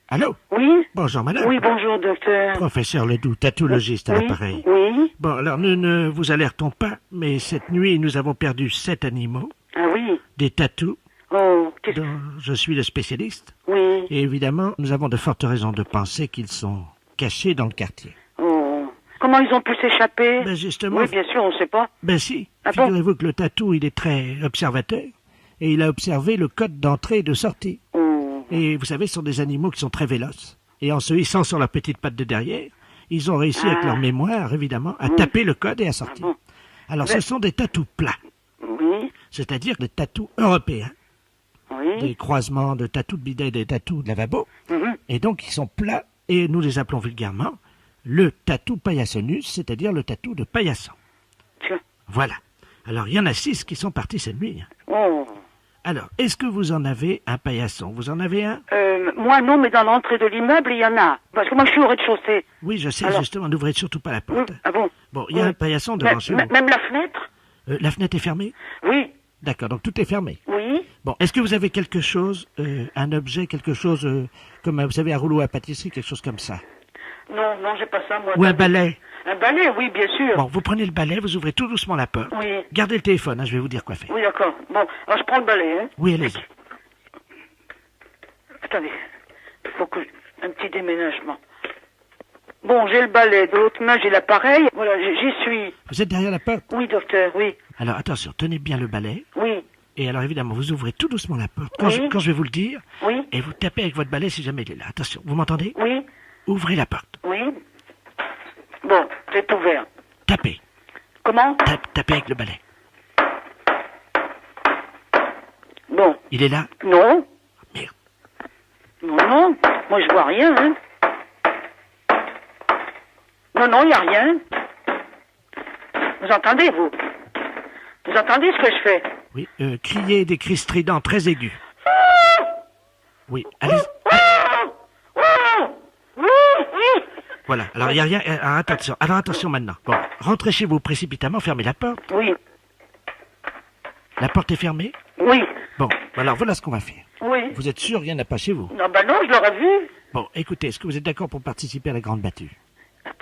Allô? Oui. Bonjour, madame. Oui, bonjour, docteur. Professeur Ledoux, tatologiste à l'appareil. Oui. Bon, alors nous ne vous alertons pas, mais cette nuit, nous avons perdu 7 animaux, Ah oui. des tatous, Oh, dont je suis le spécialiste. Oui. Et évidemment, nous avons de fortes raisons de penser qu'ils sont cachés dans le quartier. Oh. Comment ils ont pu s'échapper? Ben justement... Oui, bien sûr, on sait pas. Ben si. Ah bon? Figurez-vous que le tatou, il est très observateur, et il a observé le code d'entrée et de sortie. Oh. Et vous savez, ce sont des animaux qui sont très véloces. Et en se hissant sur leurs petites pattes de derrière, ils ont réussi avec leur mémoire, évidemment, à taper le code et à sortir. bon. Alors, ce sont des tatous plats, Oui. c'est-à-dire des tatous européens, Oui. des croisements de tatous de bidet et des tatous de lavabo. Mhm. Et donc, ils sont plats, et nous les appelons vulgairement le tatou paillassonus, c'est-à-dire le tatou de paillasson. Tiens. Voilà. Alors, il y en a 6 qui sont partis cette nuit. Oh. Alors, est-ce que vous en avez un paillasson? Vous en avez un? Moi non, mais dans l'entrée de l'immeuble, il y en a. Parce que moi, je suis au rez-de-chaussée. Oui, je sais, Alors... justement, n'ouvrez surtout pas la porte. Oui. Ah bon? Bon, il y a un paillasson devant chez vous. Même la fenêtre? La fenêtre est fermée? Oui. D'accord, donc tout est fermé. Oui. Bon, est-ce que vous avez quelque chose, un objet, quelque chose, comme, vous savez, un rouleau à pâtisserie, quelque chose comme ça? Non, j'ai pas ça, moi. Ou un balai? Un balai, oui, bien sûr. Bon, vous prenez le balai, vous ouvrez tout doucement la porte. Oui. Gardez le téléphone, hein, je vais vous dire quoi faire. Oui, d'accord. Bon, alors je prends le balai, hein. Oui, allez-y. Attendez, il faut que... Un petit déménagement. Bon, j'ai le balai, de l'autre main, j'ai l'appareil. Voilà, j'y suis. Vous êtes derrière la porte? Oui, docteur, oui. Alors, attention, tenez bien le balai. Oui. Et alors, évidemment, vous ouvrez tout doucement la porte, quand je vais vous le dire. Oui. Et vous tapez avec votre balai si jamais il est là. Attention, vous m'entendez? Oui. Ouvrez la porte. Oui. Bon, c'est ouvert. Tapez. Comment? Tapez avec le balai. Bon. Il est là? Non. Merde. Non. Moi, je vois rien, hein. Non, il n'y a rien. Vous entendez, vous? Vous entendez ce que je fais? Oui, criez des cris stridents très aigus. Oui, allez. Voilà, alors il n'y a rien. Alors attention maintenant. Bon, rentrez chez vous précipitamment, fermez la porte. Oui. La porte est fermée? Oui. Bon, alors voilà ce qu'on va faire. Oui. Vous êtes sûr, rien n'a pas chez vous? Non, je l'aurais vu. Bon, écoutez, est-ce que vous êtes d'accord pour participer à la grande battue?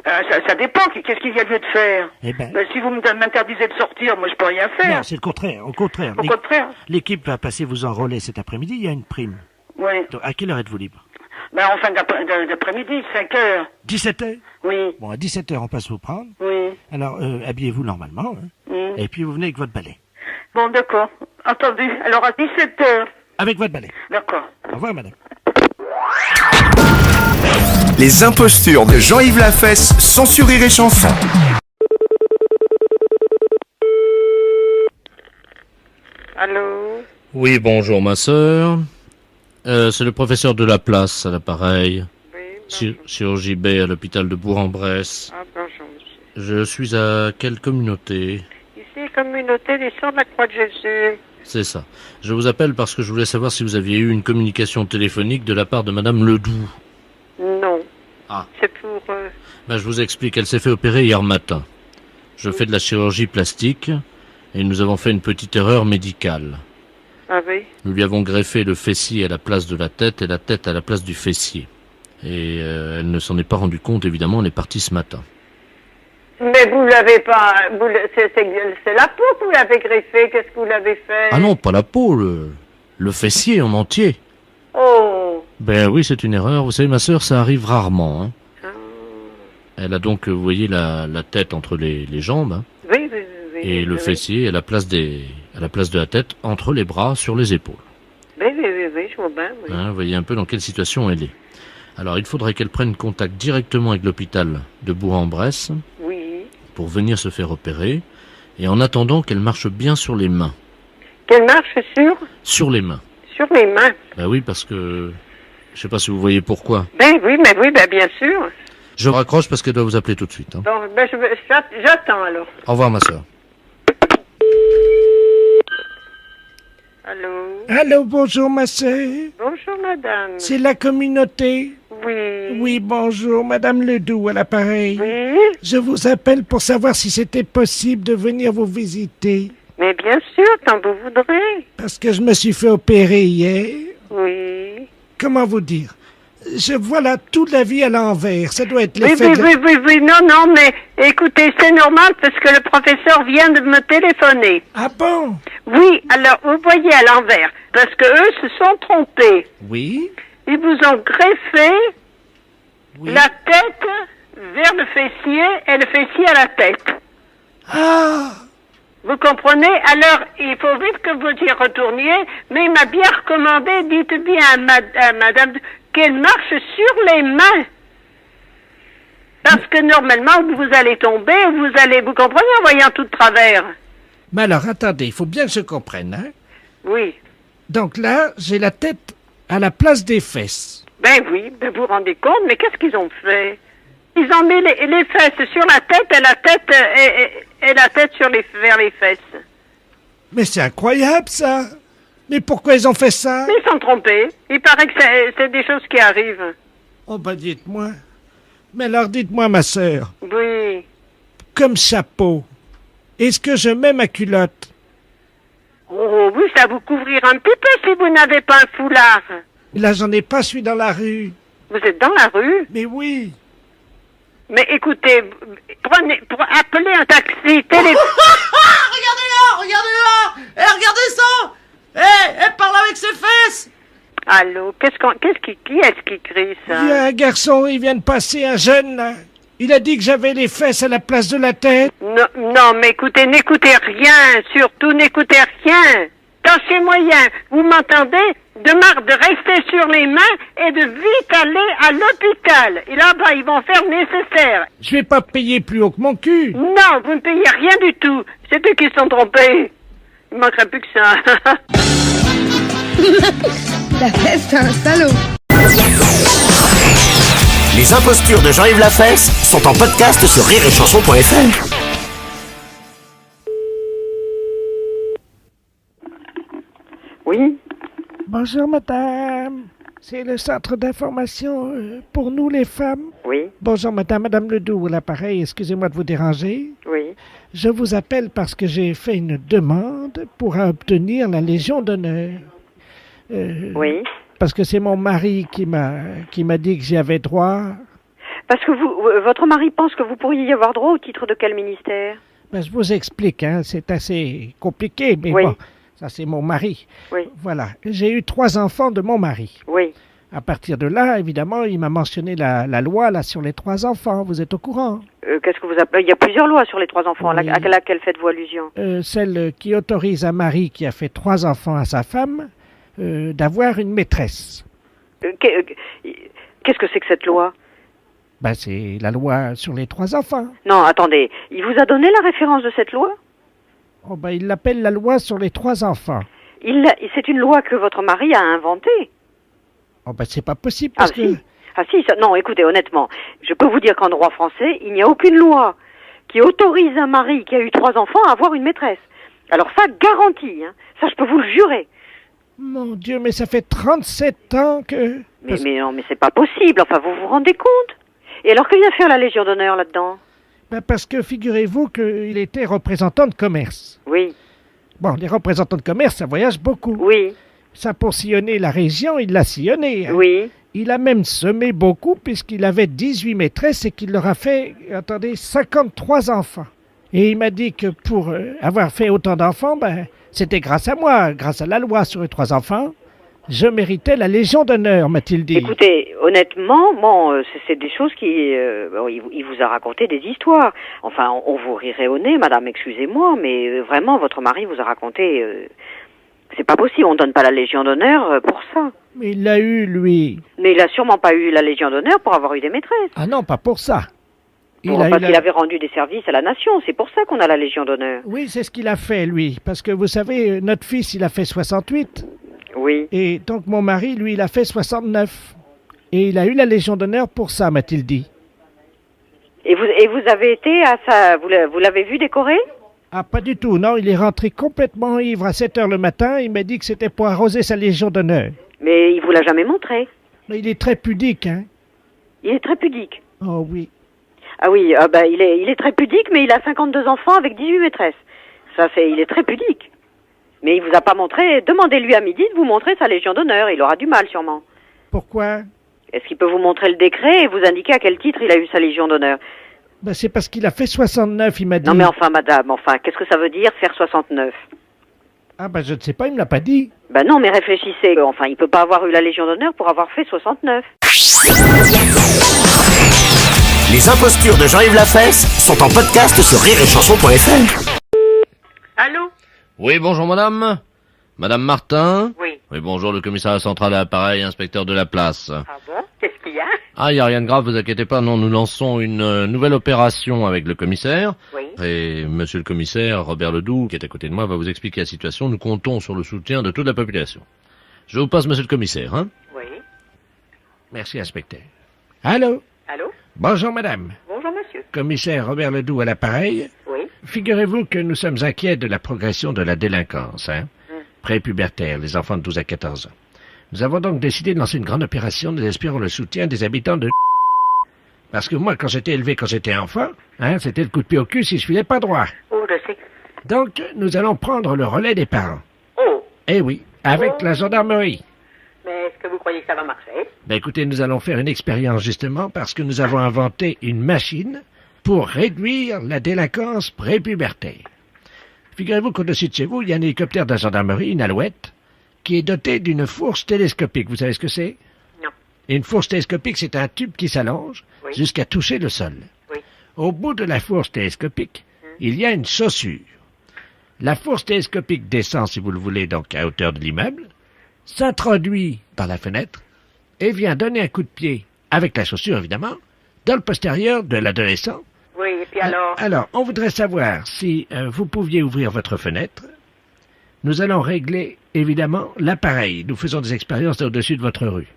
Ça dépend, qu'est-ce qu'il y a lieu de faire? Eh ben... si vous m'interdisez de sortir, moi je peux rien faire. Non, c'est le contraire, au contraire. Au contraire? L'équipe va passer vous enrôler cet après-midi, il y a une prime. Oui. Donc, à quelle heure êtes-vous libre? En fin d'après-midi, 5 heures. 17h? Oui. Bon, à 17h, on passe vous prendre. Oui. Alors, habillez-vous normalement, hein. Et puis vous venez avec votre balai. Bon, d'accord. Entendu. Alors, à 17h. Avec votre balai. D'accord. Au revoir, madame. Les impostures de Jean-Yves Lafesse sont sur Rire et Chanson. Allô? Oui, bonjour ma sœur. C'est le professeur de Laplace à l'appareil. Oui, Chirurgie B à l'hôpital de Bourg-en-Bresse. Ah, bonjour, monsieur. Je suis à quelle communauté? Ici, communauté des Sœurs de la Croix de Jésus. C'est ça. Je vous appelle parce que je voulais savoir si vous aviez eu une communication téléphonique de la part de Madame Ledoux. Non. Ah. C'est pour... Je vous explique, elle s'est fait opérer hier matin. Je fais de la chirurgie plastique et nous avons fait une petite erreur médicale. Ah oui? Nous lui avons greffé le fessier à la place de la tête et la tête à la place du fessier. Et elle ne s'en est pas rendue compte, évidemment, elle est partie ce matin. Mais vous l'avez pas... C'est la peau que vous l'avez greffée, qu'est-ce que vous l'avez fait? Ah non, pas la peau, le fessier en entier. Oh! Ben oui, c'est une erreur. Vous savez, ma sœur, ça arrive rarement. Hein. Elle a donc, vous voyez, la tête entre les jambes. Hein. Oui. Et le fessier à la place de la tête, entre les bras, sur les épaules. Oui, je vois bien, oui. Hein, vous voyez un peu dans quelle situation elle est. Alors, il faudrait qu'elle prenne contact directement avec l'hôpital de Bourg-en-Bresse. Oui. Pour venir se faire opérer. Et en attendant qu'elle marche bien sur les mains. Qu'elle marche sur? Sur les mains. Sur les mains. Ben oui, parce que... Je sais pas si vous voyez pourquoi. Ben oui, bien sûr. Je raccroche parce qu'elle doit vous appeler tout de suite. Hein. Bon, j'attends alors. Au revoir, ma sœur. Allô? Allô, bonjour, ma sœur. Bonjour, madame. C'est la communauté? Oui. Oui, bonjour, madame Ledoux à l'appareil. Oui. Je vous appelle pour savoir si c'était possible de venir vous visiter. Mais bien sûr, quand vous voudrez. Parce que je me suis fait opérer hier. Oui. Comment vous dire? Je vois là toute la vie à l'envers. Ça doit être l'effet Oui. Non, mais écoutez, c'est normal parce que le professeur vient de me téléphoner. Ah bon? Oui, alors vous voyez à l'envers. Parce que eux se sont trompés. Oui. Ils vous ont greffé la tête vers le fessier et le fessier à la tête. Ah! Vous comprenez? Alors, il faut vite que vous y retourniez, mais il m'a bien recommandé, dites bien à madame, qu'elle marche sur les mains. Parce que normalement, vous allez tomber, vous comprenez, en voyant tout de travers. Mais alors, attendez, il faut bien que je comprenne, hein? Oui. Donc là, j'ai la tête à la place des fesses. Ben oui, vous vous rendez compte, mais qu'est-ce qu'ils ont fait? Ils ont mis les fesses sur la tête et la tête vers les fesses. Mais c'est incroyable, ça! Mais pourquoi ils ont fait ça? Mais ils sont trompés. Il paraît que c'est des choses qui arrivent. Oh, bah dites-moi. Mais alors dites-moi, ma sœur, Oui. comme chapeau, est-ce que je mets ma culotte? Oh, oui, ça vous couvrir un petit peu si vous n'avez pas un foulard. Là, j'en ai pas, je suis dans la rue. Vous êtes dans la rue? Mais oui. Mais écoutez, pour appeler un taxi, Regardez-la! Regardez-la! Regardez ça! Elle parle avec ses fesses! Allô, qui est-ce qui crie ça? Il y a un garçon, il vient de passer, un jeune, là. Il a dit que j'avais les fesses à la place de la tête. Non, mais écoutez, n'écoutez rien, surtout n'écoutez rien. Tâchez moyen, vous m'entendez? De rester sur les mains et de vite aller à l'hôpital. Et là-bas, ils vont faire nécessaire. Je vais pas payer plus haut que mon cul. Non, vous ne payez rien du tout. C'est eux qui se sont trompés. Il manquerait plus que ça. La fesse, c'est un salaud. Les impostures de Jean-Yves Lafesse sont en podcast sur rireetchanson.fr. Oui. Bonjour, madame. C'est le centre d'information pour nous, les femmes. Oui. Bonjour, madame Ledoux, à l'appareil. Excusez-moi de vous déranger. Oui. Je vous appelle parce que j'ai fait une demande pour obtenir la Légion d'honneur. Oui. Parce que c'est mon mari qui m'a dit que j'y avais droit. Parce que votre mari pense que vous pourriez y avoir droit au titre de quel ministère? Ben, je vous explique, hein, c'est assez compliqué, mais oui. Bon, ça c'est mon mari. Oui. Voilà, j'ai eu 3 enfants de mon mari. Oui. À partir de là, évidemment, il m'a mentionné la loi là sur les 3 enfants, vous êtes au courant? Qu'est-ce que vous appelez? Il y a plusieurs lois sur les 3 enfants, oui. à laquelle faites-vous allusion? Celle qui autorise un mari qui a fait 3 enfants à sa femme d'avoir une maîtresse. Qu'est-ce que c'est que cette loi? Ben, c'est la loi sur les 3 enfants. Non, attendez, il vous a donné la référence de cette loi? Oh, ben, il l'appelle la loi sur les 3 enfants. C'est une loi que votre mari a inventée. Oh, ben, c'est pas possible parce que... Non, écoutez, honnêtement, je peux vous dire qu'en droit français, il n'y a aucune loi qui autorise un mari qui a eu 3 enfants à avoir une maîtresse. Alors ça, garantie, hein. Ça, je peux vous le jurer. Mon Dieu, mais ça fait 37 ans que... Mais non, mais c'est pas possible, enfin, vous vous rendez compte? Et alors, que vient faire la Légion d'honneur là-dedans? Ben parce que figurez-vous qu'il était représentant de commerce. Oui. Bon, les représentants de commerce, ça voyage beaucoup. Oui. Ça, pour sillonner la région, il l'a sillonné. Hein. Oui. Il a même semé beaucoup puisqu'il avait 18 maîtresses et qu'il leur a fait, 53 enfants. Et il m'a dit que pour avoir fait autant d'enfants, ben, c'était grâce à moi, grâce à la loi sur les 3 enfants. Je méritais la Légion d'honneur, m'a-t-il dit. Écoutez, honnêtement, bon, c'est des choses qui... il vous a raconté des histoires. Enfin, on vous rirait au nez, madame, excusez-moi, mais vraiment, votre mari vous a raconté... c'est pas possible, on donne pas la Légion d'honneur pour ça. Mais il l'a eu, lui. Mais il a sûrement pas eu la Légion d'honneur pour avoir eu des maîtresses. Ah non, pas pour ça. Parce qu'il avait rendu des services à la nation, c'est pour ça qu'on a la Légion d'honneur. Oui, c'est ce qu'il a fait, lui. Parce que vous savez, notre fils, il a fait 68. Oui. Et donc mon mari, lui, il a fait 69. Et il a eu la Légion d'honneur pour ça, m'a-t-il dit. Et vous avez été à ça, vous l'avez vu décorer? Ah, pas du tout, non, il est rentré complètement ivre à 7 heures le matin, il m'a dit que c'était pour arroser sa Légion d'honneur. Mais il vous l'a jamais montré? Mais il est très pudique, hein. Il est très pudique? Oh oui. Ah oui, il est très pudique, mais il a 52 enfants avec 18 maîtresses. Il est très pudique. Mais il vous a pas montré, demandez-lui à midi de vous montrer sa Légion d'honneur, il aura du mal sûrement. Pourquoi? Est-ce qu'il peut vous montrer le décret et vous indiquer à quel titre il a eu sa Légion d'honneur? Ben, c'est parce qu'il a fait 69, il m'a dit. Non mais enfin madame, qu'est-ce que ça veut dire faire 69? Ah ben je ne sais pas, il me l'a pas dit. Ben non mais réfléchissez, enfin il peut pas avoir eu la Légion d'honneur pour avoir fait 69. Les impostures de Jean-Yves Lafesse sont en podcast sur rireetchanson.fr. Allô? Oui, bonjour madame. Madame Martin? Oui. Oui, bonjour, le commissariat central à l'appareil, inspecteur de la place. Ah bon? Qu'est-ce qu'il y a? Ah, il n'y a rien de grave, vous inquiétez pas, non, nous lançons une nouvelle opération avec le commissaire. Oui. Et monsieur le commissaire, Robert Ledoux, qui est à côté de moi, va vous expliquer la situation. Nous comptons sur le soutien de toute la population. Je vous passe monsieur le commissaire, hein? Oui. Merci, inspecteur. Allô? Allô? Bonjour, madame. Bonjour, monsieur. Commissaire Robert Ledoux à l'appareil. Oui. Figurez-vous que nous sommes inquiets de la progression de la délinquance, hein? prépubertaires, les enfants de 12 à 14 ans. Nous avons donc décidé de lancer une grande opération. Nous espérons le soutien des habitants de... Parce que moi, quand j'étais élevé, quand j'étais enfant, c'était le coup de pied au cul si je filais pas droit. Oh, je sais. Donc, nous allons prendre le relais des parents. Oh. Eh oui, avec la gendarmerie. Mais est-ce que vous croyez que ça va marcher? Ben écoutez, nous allons faire une expérience justement parce que nous avons inventé une machine pour réduire la délinquance prépubertaire. Figurez-vous qu'au-dessus de chez vous, il y a un hélicoptère de la gendarmerie, une Alouette, qui est doté d'une fourche télescopique. Vous savez ce que c'est? Non. Une fourche télescopique, c'est un tube qui s'allonge jusqu'à toucher le sol. Oui. Au bout de la fourche télescopique, il y a une chaussure. La fourche télescopique descend, si vous le voulez, donc à hauteur de l'immeuble, s'introduit dans la fenêtre et vient donner un coup de pied, avec la chaussure évidemment, dans le postérieur de l'adolescent. Oui, et puis alors? Alors, on voudrait savoir si vous pouviez ouvrir votre fenêtre. Nous allons régler, évidemment, l'appareil. Nous faisons des expériences au-dessus de votre rue.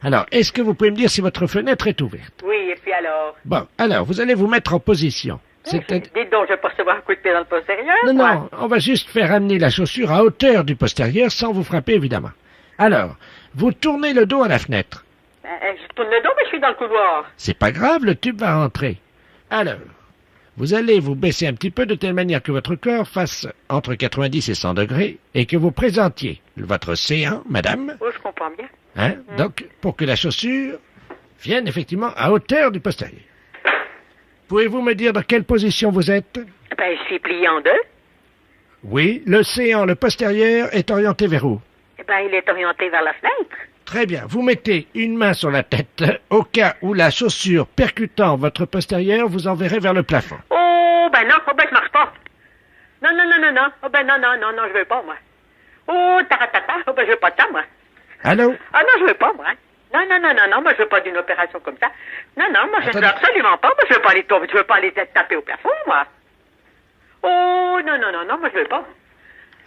Alors, est-ce que vous pouvez me dire si votre fenêtre est ouverte? Oui, et puis alors? Bon, alors, vous allez vous mettre en position. Dites donc, je vais pas recevoir un coup de pied dans le postérieur. Non, on va juste faire amener la chaussure à hauteur du postérieur sans vous frapper, évidemment. Alors, vous tournez le dos à la fenêtre. Je tourne le dos, mais je suis dans le couloir. C'est pas grave, le tube va rentrer. Alors, vous allez vous baisser un petit peu de telle manière que votre corps fasse entre 90 et 100 degrés et que vous présentiez votre séant, madame. Oh, je comprends bien. Donc, pour que la chaussure vienne effectivement à hauteur du postérieur. Pouvez-vous me dire dans quelle position vous êtes? Ben, je suis plié en deux. Oui, le séant, le postérieur, est orienté vers où? Eh ben, il est orienté vers la fenêtre. Très bien. Vous mettez une main sur la tête. Au cas où la chaussure percutant votre postérieur vous enverrait vers le plafond. Oh, ben non, je marche pas. Non. Oh, ben non, je veux pas, moi. Oh, taratata, ben je veux pas de ça, moi. Allô? Ah non, je veux pas, moi. Non, moi je veux pas d'une opération comme ça. Non, moi je ne veux absolument pas. Moi je veux pas aller tomber, je veux pas aller taper au plafond, moi. Oh, non, moi je veux pas.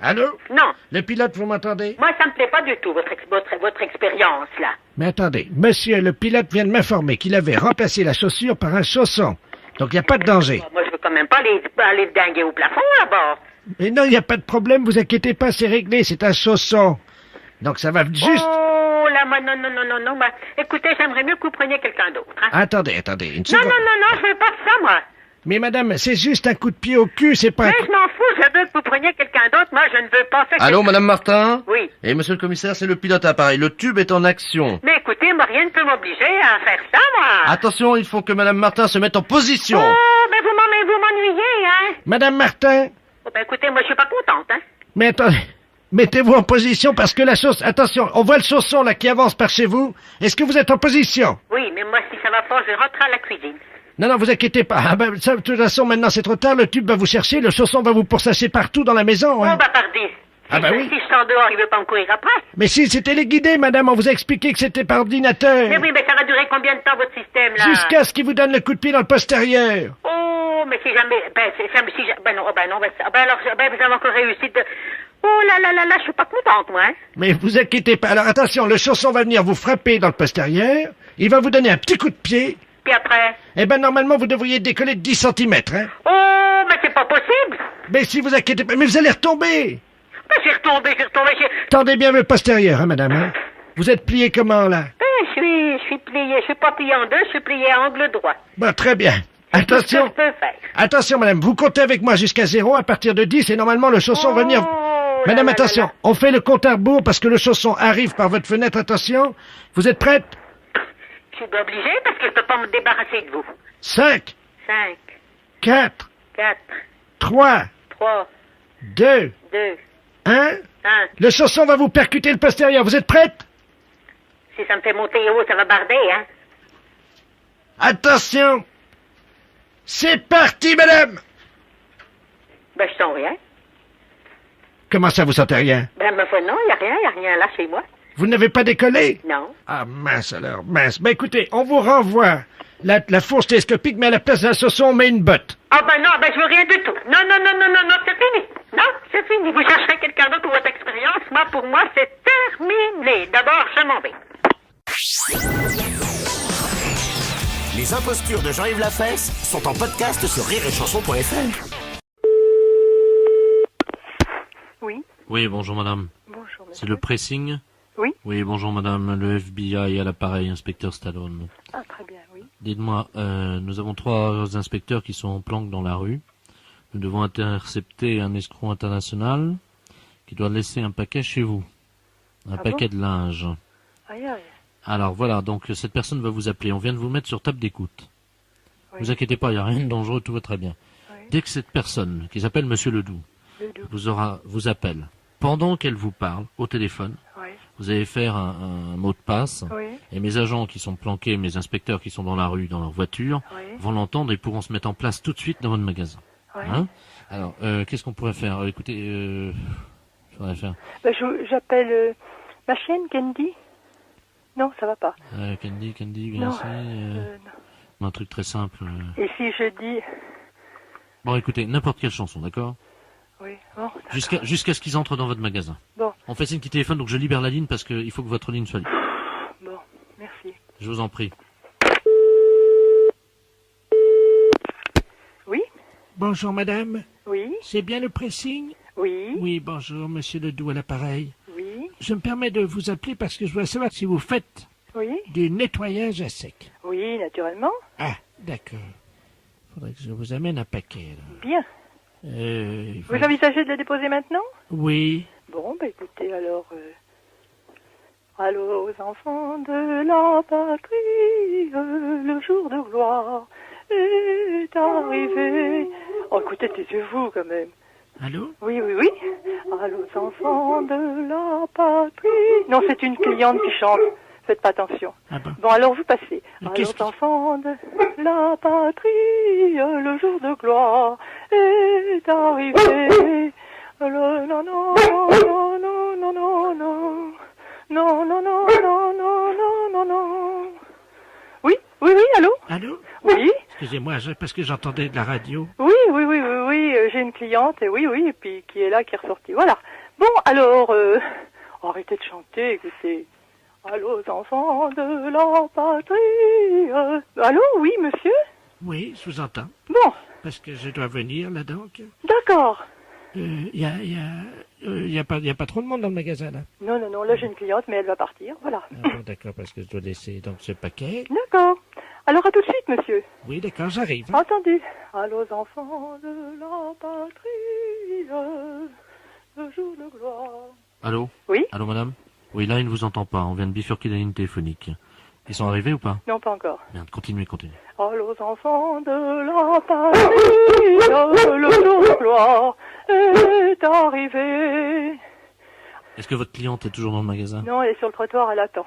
Allô? Non. Le pilote, vous m'entendez? Moi ça me plaît pas du tout, votre expérience, là. Mais attendez, monsieur, le pilote vient de m'informer qu'il avait remplacé la chaussure par un chausson. Donc il n'y a pas de danger. Moi je veux quand même pas aller dinguer au plafond, là-bas. Mais non, il n'y a pas de problème, vous inquiétez pas, c'est réglé, c'est un chausson. Donc ça va juste... Oh là, moi, non. Moi, écoutez, j'aimerais mieux que vous preniez quelqu'un d'autre. Attendez, une seconde. Non, je veux pas de ça, moi. Mais madame, c'est juste un coup de pied au cul, c'est pas... Mais je m'en fous, je veux que vous preniez quelqu'un d'autre, moi je ne veux pas faire... Allô, madame Martin? Oui. Et monsieur le commissaire, c'est le pilote à appareil, le tube est en action. Mais écoutez, moi rien ne peut m'obliger à faire ça, moi. Attention, il faut que madame Martin se mette en position. Oh, mais vous m'ennuyez, hein. Madame Martin? Oh, ben écoutez, moi je suis pas contente, hein. Mais attendez... Mettez-vous en position parce que la chaussure... Attention, on voit le chausson là qui avance par chez vous. Est-ce que vous êtes en position? Oui, mais moi si ça va pas, je rentre à la cuisine. Non, vous inquiétez pas. Ah ben, ça, de toute façon, maintenant c'est trop tard. Le tube va vous chercher, le chausson va vous pourchasser partout dans la maison. Hein. Oh, bah pardi. Oui. Si je sors dehors, il veut pas me courir après. Mais si, c'était les guidés, madame. On vous a expliqué que c'était par ordinateur. Mais oui, mais ça va durer combien de temps, votre système, là? Jusqu'à ce qu'il vous donne le coup de pied dans le postérieur. Oh, mais si jamais... non, alors, vous avez encore réussi de... Oh là, je suis pas contente, moi. Hein? Mais vous inquiétez pas. Alors attention, le chausson va venir vous frapper dans le postérieur. Il va vous donner un petit coup de pied. Puis après? Eh ben, normalement, vous devriez décoller de 10 cm, hein. Oh, mais c'est pas possible. Mais si vous inquiétez pas, mais vous allez retomber. Mais j'ai retombé. Tendez bien le postérieur, hein, madame, hein. Vous êtes plié comment, là? Je suis plié. Je suis pas plié en deux, je suis plié à angle droit. Bon, très bien. Attention. Qu'est-ce que je peux faire? Attention, madame, vous comptez avec moi jusqu'à 0, à partir de 10, et normalement, le chausson va venir... Madame, attention, on fait le compte à rebours parce que le chausson arrive par votre fenêtre, attention. Vous êtes prête? Je suis obligée parce que je peux pas me débarrasser de vous. 5. 4. 3. 2. 1. Le chausson va vous percuter le postérieur. Vous êtes prête? Si ça me fait monter haut, ça va barder, hein? Attention! C'est parti, madame! Ben, je sens rien. Comment ça, vous sentez rien? Ben, non, y a rien là chez moi. Vous n'avez pas décollé? Non. Ah, mince alors, mince. Ben, écoutez, on vous renvoie la fourche télescopique, mais à la place d'un chausson, on met une botte. Ah, ben non, je veux rien du tout. Non, c'est fini. Non, c'est fini. Vous chercherez quelqu'un d'autre pour votre expérience. Moi, pour moi, c'est terminé. D'abord, je m'en vais. Les impostures de Jean-Yves Lafesse sont en podcast sur rireetchanson.fr. Oui, bonjour madame. C'est le pressing? Oui. Oui, bonjour madame, le FBI à l'appareil, inspecteur Stallone. Ah, très bien, oui. Dites-moi, nous avons 3 inspecteurs qui sont en planque dans la rue. Nous devons intercepter un escroc international qui doit laisser un paquet chez vous. Un paquet de linge. Aïe, aïe. Alors voilà, donc cette personne va vous appeler. On vient de vous mettre sur table d'écoute. Ne vous inquiétez pas, il n'y a rien de dangereux, tout va très bien. Dès que cette personne, qui s'appelle Monsieur Ledoux, vous appelle, pendant qu'elle vous parle au téléphone, vous allez faire un mot de passe, et mes agents qui sont planqués, mes inspecteurs qui sont dans la rue, dans leur voiture, vont l'entendre et pourront se mettre en place tout de suite dans votre magasin. Hein? Alors, qu'est-ce qu'on pourrait faire? Écoutez, faudrait faire... J'appelle ma chienne, Candy. Non, ça va pas. Candy, viens ici. Non. Un truc très simple. Et si je dis... Bon, écoutez, n'importe quelle chanson, d'accord? Oui, bon. Jusqu'à ce qu'ils entrent dans votre magasin. Bon. On fait signe qui téléphone, donc je libère la ligne parce qu'il faut que votre ligne soit libre. Bon, merci. Je vous en prie. Oui? Bonjour madame. Oui? C'est bien le pressing? Oui. Oui, bonjour, monsieur Ledoux à l'appareil. Oui. Je me permets de vous appeler parce que je voudrais savoir si vous faites du nettoyage à sec. Oui, naturellement. Ah, d'accord. Faudrait que je vous amène un paquet. Là. Bien. Vous envisagez de le déposer maintenant? Oui. Bon, écoutez, alors... Allô aux enfants de la patrie, le jour de gloire est arrivé. Oh, écoutez, taisez-vous quand même. Allô? Oui. Allô aux enfants de la patrie. Non, c'est une cliente qui chante. Faites pas attention. Ah bon. Bon, alors vous passez. Allô aux enfants de la patrie, le jour de gloire est arrivé. Non. Oui, allô? Allô? Oui? Excusez-moi, parce que j'entendais de la radio. Oui, j'ai une cliente, et et puis qui est là, qui est ressortie. Voilà. Bon, alors, arrêtez de chanter, écoutez. Allô, aux enfants de la patrie. Allô, oui, monsieur? Oui, je vous entends. Bon. Parce que je dois venir, là, donc. D'accord. Y a pas trop de monde dans le magasin, là. Non, là, j'ai une cliente, mais elle va partir, voilà. Ah bon, d'accord, parce que je dois laisser, donc, ce paquet. D'accord. Alors, à tout de suite, monsieur. Oui, d'accord, j'arrive. Entendu. Allô, aux enfants de la patrie, le jour de gloire. Allô? Oui? Allô, madame? Oui, là, il ne vous entend pas. On vient de bifurquer la ligne téléphonique. Ils sont arrivés ou pas? Non, pas encore. Merde, continuez. Allô, aux enfants de la patrie, le jour de gloire est arrivé. Est-ce que votre cliente est toujours dans le magasin? Non, elle est sur le trottoir, elle attend.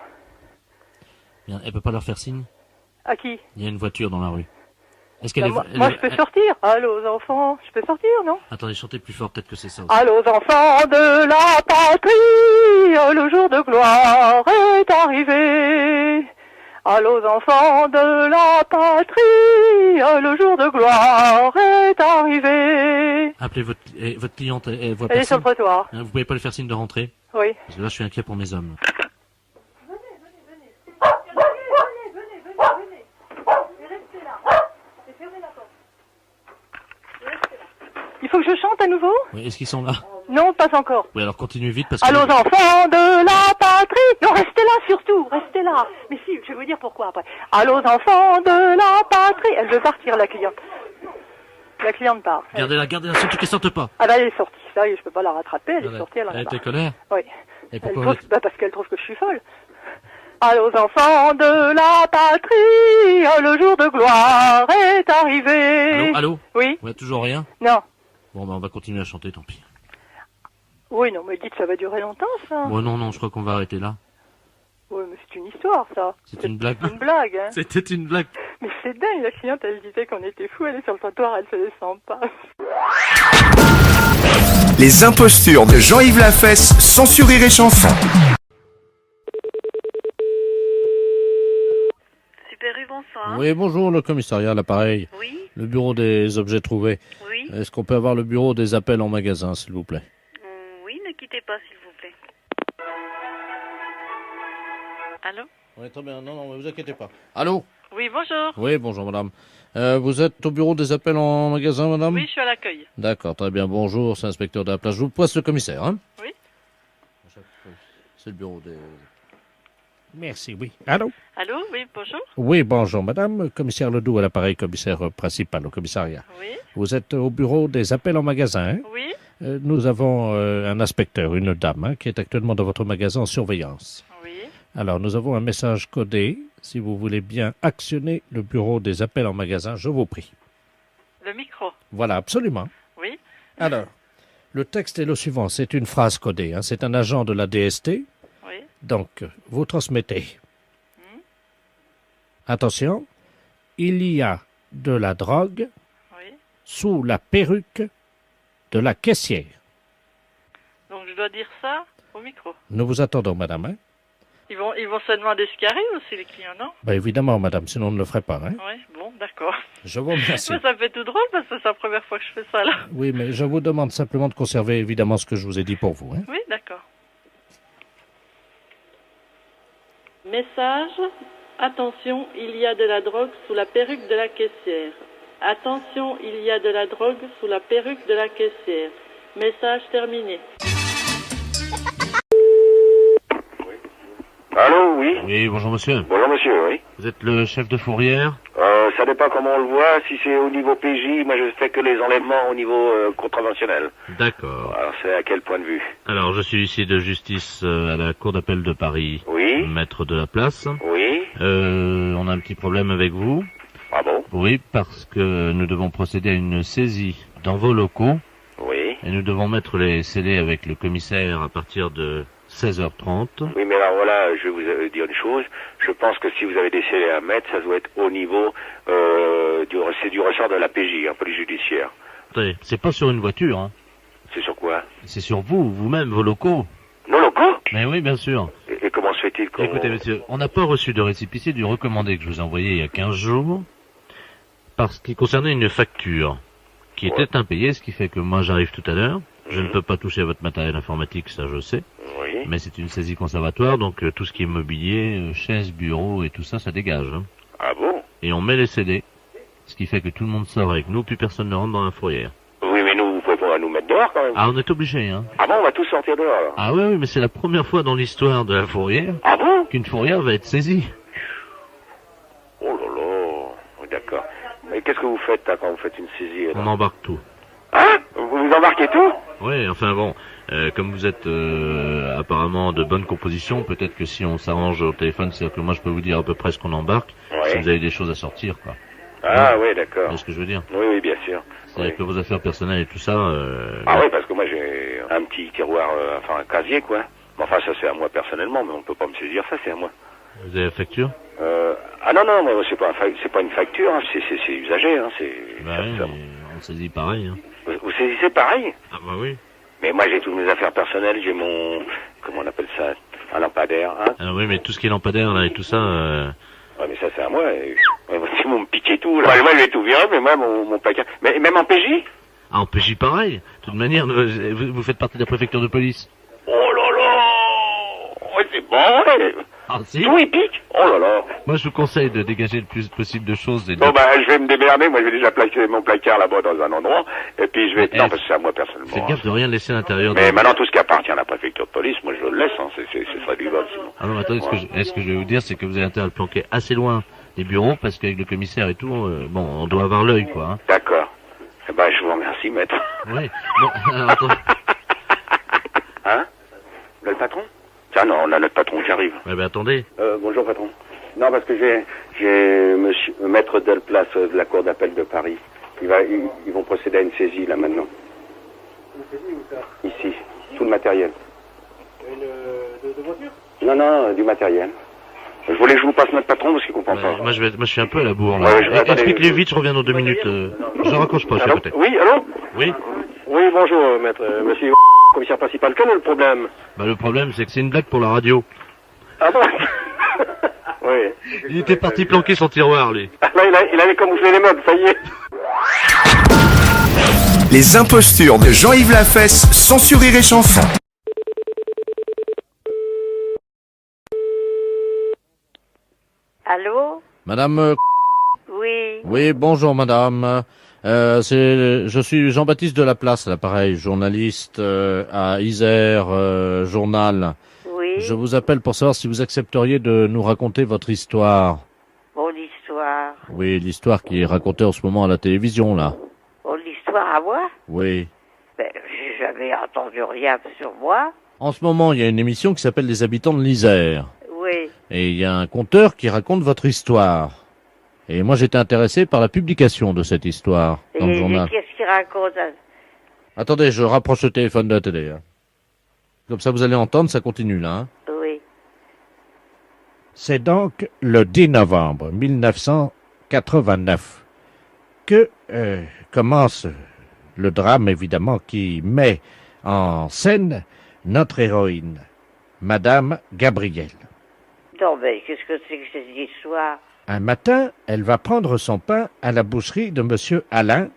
Bien, elle peut pas leur faire signe? À qui? Il y a une voiture dans la rue. Est-ce qu'elle Moi, je peux sortir. Allô, aux enfants, je peux sortir, non? Attendez, chantez plus fort, peut-être que c'est ça aussi. Allô, aux enfants de la patrie, le jour de gloire est arrivé. Allô, aux enfants de la patrie, le jour de gloire est arrivé. Appelez votre cliente, elle voit Elle est sur le trottoir. Vous pouvez pas lui faire signe de rentrer? Oui. Parce que là, je suis inquiet pour mes hommes. Il faut que je chante à nouveau? Oui, est-ce qu'ils sont là? Non, pas encore. Oui, alors continuez vite parce que... Allô, enfants de la patrie. Non, restez là surtout, restez là. Mais si, je vais vous dire pourquoi après. Allô, enfants de la patrie. Elle veut partir, la cliente. La cliente part. Gardez-la, surtout qu'elle sorte pas. Ah bah, elle est sortie. Ça y est, je peux pas la rattraper. Elle est sortie, elle en a Elle marre. était colère? Oui. Et pourquoi parce qu'elle trouve que je suis folle. Allô, enfants de la patrie, le jour de gloire est arrivé. Allô? Oui? Ouais, toujours rien? Non. Bon, bah on va continuer à chanter, tant pis. Oui, non, mais dites, ça va durer longtemps, ça. Bon, non, je crois qu'on va arrêter là. Oui, mais c'est une histoire, ça. C'est une blague. Une blague, hein. C'était une blague. Mais c'est dingue, la cliente, elle disait qu'on était fous, elle est sur le trottoir, elle se laisse en passe. Les impostures de Jean-Yves Lafesse, sans Rire et Chanson. Super U, bonsoir. Oui, bonjour, le commissariat à l'appareil. Oui. Le bureau des objets trouvés. Oui. Est-ce qu'on peut avoir le bureau des appels en magasin, s'il vous plaît? Oui, ne quittez pas, s'il vous plaît. Allô? Oui, très bien. Non, vous inquiétez pas. Allô? Oui, bonjour. Oui, bonjour, madame. Vous êtes au bureau des appels en magasin, madame? Oui, je suis à l'accueil. D'accord, très bien. Bonjour, c'est l'inspecteur de la place. Je vous passe le commissaire, hein? Oui. C'est le bureau des... Merci, oui. Allô? Allô, oui, bonjour. Oui, bonjour, madame. Commissaire Ledoux à l'appareil, commissaire principal au commissariat. Oui. Vous êtes au bureau des appels en magasin, hein? Oui. Nous avons un inspecteur, une dame, hein, qui est actuellement dans votre magasin en surveillance. Oui. Alors, nous avons un message codé. Si vous voulez bien actionner le bureau des appels en magasin, je vous prie. Le micro. Voilà, absolument. Oui. Alors, le texte est le suivant. C'est une phrase codée, hein. C'est un agent de la DST. Oui. Donc, vous transmettez. Attention, il y a de la drogue sous la perruque de la caissière. Donc je dois dire ça au micro. Nous vous attendons, madame. Hein? Ils vont se demander ce qui arrive aussi, les clients, non? Ben évidemment, madame, sinon on ne le ferait pas. Hein? Oui, bon, d'accord. Je vous remercie. Mais ça me fait tout drôle parce que c'est la première fois que je fais ça, là. Oui, mais je vous demande simplement de conserver évidemment ce que je vous ai dit pour vous. Hein? Oui, d'accord. Message. Attention, il y a de la drogue sous la perruque de la caissière. Attention, il y a de la drogue sous la perruque de la caissière. Message terminé. Allô, oui? Oui, bonjour monsieur. Bonjour monsieur, oui. Vous êtes le chef de fourrière? Ça dépend comment on le voit. Si c'est au niveau PJ, moi je fais que les enlèvements au niveau contraventionnel. D'accord. Alors c'est à quel point de vue? Alors, je suis huissier de justice à la Cour d'appel de Paris. Oui. Maître de la place. Oui. On a un petit problème avec vous. Ah bon? Oui, parce que nous devons procéder à une saisie dans vos locaux. Oui. Et nous devons mettre les scellés avec le commissaire à partir de 16h30. Oui, mais alors voilà, je vais vous dire une chose. Je pense que si vous avez des scellés à mettre, ça doit être au niveau c'est du ressort de la PJ, police judiciaire. Attendez, c'est pas sur une voiture, hein. C'est sur quoi? C'est sur vous-même, vos locaux. Nos locaux? Mais oui, bien sûr. Et comment se fait-il qu'on... Écoutez, monsieur, on n'a pas reçu de récépissé du recommandé que je vous ai envoyé il y a 15 jours, parce qu'il concernait une facture qui était impayée, ce qui fait que moi j'arrive tout à l'heure. Je ne peux pas toucher à votre matériel informatique, ça je sais. Oui. Mais c'est une saisie conservatoire, donc tout ce qui est mobilier, chaises, bureaux et tout ça, ça dégage. Hein. Ah bon? Et on met les CD, ce qui fait que tout le monde sort avec nous, plus personne ne rentre dans la fourrière. Oui, mais nous, vous pouvez pas nous mettre dehors quand même. Ah, on est obligé, hein. Ah bon, on va tous sortir dehors alors? Ah oui, mais c'est la première fois dans l'histoire de la fourrière qu'une fourrière va être saisie. Oh là là, d'accord. Mais qu'est-ce que vous faites là, quand vous faites une saisie là? On embarque tout. Hein? Vous embarquez tout? Oui, enfin bon, comme vous êtes apparemment de bonne composition, peut-être que si on s'arrange au téléphone, c'est-à-dire que moi je peux vous dire à peu près ce qu'on embarque, si vous avez des choses à sortir, quoi. Ah oui, d'accord. C'est ce que je veux dire. Oui, oui, bien sûr. C'est-à-dire que vos affaires personnelles et tout ça... Ah oui, parce que moi j'ai un petit tiroir, enfin un casier, quoi. Mais enfin, ça c'est à moi personnellement, mais on peut pas me saisir ça, c'est à moi. Vous avez la facture? Ah non, non, mais c'est pas une facture, hein, c'est usagé, hein, c'est... Bah oui, mais on saisit pareil, hein. Vous saisissez pareil? Ah bah oui. Mais moi j'ai toutes mes affaires personnelles, j'ai mon... Comment on appelle ça? Un lampadaire, hein? Ah oui, mais tout ce qui est lampadaire là et tout ça... Ouais, mais ça c'est à moi, si vous me piquez tout, là, moi je vais tout virer, mais moi mon placard... Mais même en PJ? Ah, en PJ pareil. De toute manière, vous faites partie de la préfecture de police. Oh là là! Ouais, c'est bon, ouais. Ah si? Tout il pique? Oh là là! Moi je vous conseille de dégager le plus possible de choses. Et de... Bon bah je vais me démerder, moi je vais déjà placer mon placard là-bas dans un endroit, et puis je vais... Non, parce que c'est à moi personnellement. Faites gaffe de rien laisser à l'intérieur. Mais maintenant tout ce qui appartient à la préfecture de police, moi je le laisse, hein, ce serait du vol sinon. Ah non, attendez, ce que je vais vous dire, c'est que vous avez intérêt à le planquer assez loin des bureaux, parce qu'avec le commissaire et tout, bon, on doit avoir l'œil, quoi. Hein. D'accord. Eh ben, je vous remercie, maître. Oui. Bon, alors, attendez. Hein? Le patron? Tiens, non, on a notre patron qui arrive. Ouais, ben, attendez. Bonjour, patron. Non, parce que j'ai monsieur, maître Delplace de la Cour d'appel de Paris. Ils vont procéder à une saisie, là, maintenant. Une saisie où ça? Ici. Tout le matériel. De voiture? Non, non, du matériel. Je voulais que je vous passe notre patron parce qu'il comprend pas. Moi, je suis un peu à la bourre, là. Explique-lui vite, je reviens dans 2 minutes. Je raccroche pas, je suis à côté. Oui, allô? Oui? Oui, bonjour, maître. Monsieur commissaire principal, quel est le problème? Bah, le problème, c'est que c'est une blague pour la radio. Ah bon? Oui. Il était parti planquer son tiroir, lui. Ah, là, il avait camouflé les meubles, ça y est. Les impostures de Jean-Yves Lafesse, sans sur Rire et Chanson. Allô? Madame... Oui. Oui, bonjour madame. Je suis Jean-Baptiste Delaplace, à l'appareil, journaliste à Isère Journal. Oui. Je vous appelle pour savoir si vous accepteriez de nous raconter votre histoire. Bon, l'histoire. Oui, l'histoire qui est racontée en ce moment à la télévision, là. Bon, l'histoire à moi? Oui. Ben, j'ai jamais entendu rien sur moi. En ce moment, il y a une émission qui s'appelle Les Habitants de l'Isère. Oui. Et il y a un conteur qui raconte votre histoire. Et moi, j'étais intéressé par la publication de cette histoire dans le journal. Et qu'est-ce qu'il raconte? Attendez, je rapproche le téléphone de la télé. Hein. Comme ça, vous allez entendre, ça continue là. Hein. Oui. C'est donc le 10 novembre 1989 que commence le drame, évidemment, qui met en scène notre héroïne, Madame Gabrielle. Non, mais qu'est-ce que c'est que cette histoire? Un matin, elle va prendre son pain à la boucherie de Monsieur Alain.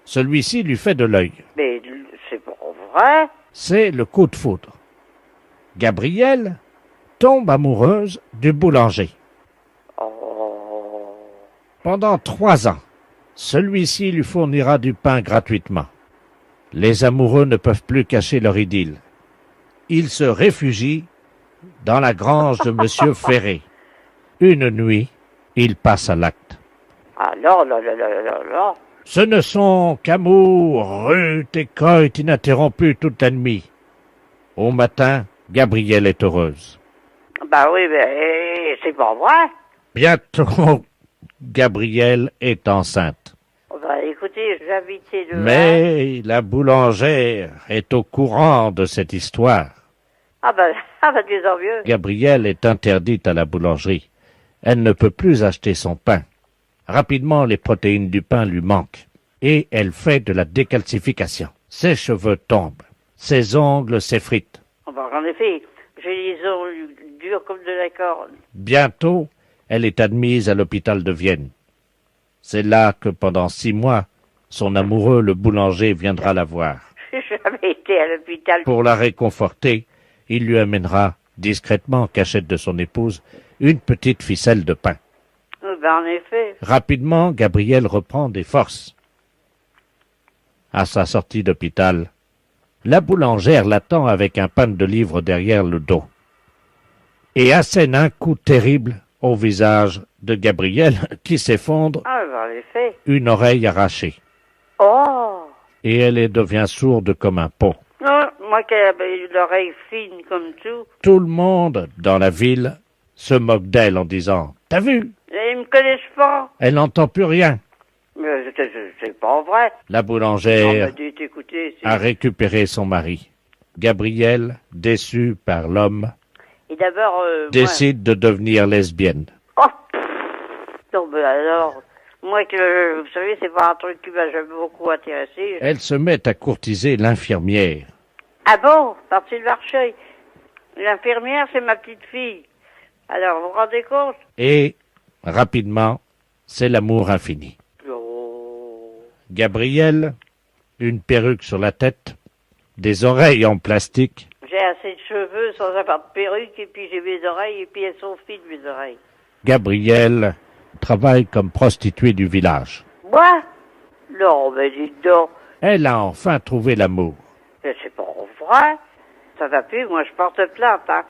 Celui-ci lui fait de l'œil. Mais c'est pas vrai. C'est le coup de foudre. Gabrielle tombe amoureuse du boulanger. Oh. Pendant 3 ans, celui-ci lui fournira du pain gratuitement. Les amoureux ne peuvent plus cacher leur idylle. Ils se réfugient dans la grange de Monsieur Ferré. Une nuit, ils passent à l'acte. Ah non, non, non, non, non, non. Ce ne sont qu'amour, rut et coït ininterrompu toute la nuit. Au matin, Gabrielle est heureuse. Bah oui, mais c'est pas vrai. Bientôt, Gabrielle est enceinte. Bah écoutez, j'habitais de... Mais la boulangère est au courant de cette histoire. Ah bah disons mieux. Gabrielle est interdite à la boulangerie. Elle ne peut plus acheter son pain. Rapidement, les protéines du pain lui manquent. Et elle fait de la décalcification. Ses cheveux tombent. Ses ongles s'effritent. Bah, en effet, j'ai les ongles durs comme de la corde. Bientôt, elle est admise à l'hôpital de Vienne. C'est là que pendant 6 mois, son amoureux, le boulanger, viendra la voir. J'ai jamais été à l'hôpital. Pour la réconforter, il lui amènera, discrètement en cachette de son épouse, une petite ficelle de pain. Ben, en effet. Rapidement, Gabrielle reprend des forces. À sa sortie d'hôpital, la boulangère l'attend avec un pan de livres derrière le dos et assène un coup terrible au visage de Gabrielle qui s'effondre, Ah, ben, en effet. une oreille arrachée, Oh. et elle devient sourde comme un pot. Non, moi qui avais l'oreille fine comme tout. Tout le monde dans la ville se moque d'elle en disant « T'as vu ? Ils me connaissent pas. Elle n'entend plus rien. » Mais c'est pas vrai. La boulangère On m'a dit, écoutez, a récupéré son mari. Gabrielle, déçue par l'homme, Et d'abord, décide de devenir lesbienne. moi... Oh. Non, mais alors, moi que, vous savez, c'est pas un truc qui m'a jamais beaucoup intéressé. Elle se met à courtiser l'infirmière. Ah bon, partie de Marcheuil. L'infirmière, c'est ma petite fille. Alors, vous vous rendez compte? Et, rapidement, c'est l'amour infini. Gabrielle, une perruque sur la tête, des oreilles en plastique. J'ai assez de cheveux sans avoir de perruque, et puis j'ai mes oreilles, et puis elles sont fines, mes oreilles. Gabrielle travaille comme prostituée du village. Moi? Non, mais dites donc. Elle a enfin trouvé l'amour. Mais c'est pas vrai. Ça va plus, moi je porte plainte, hein.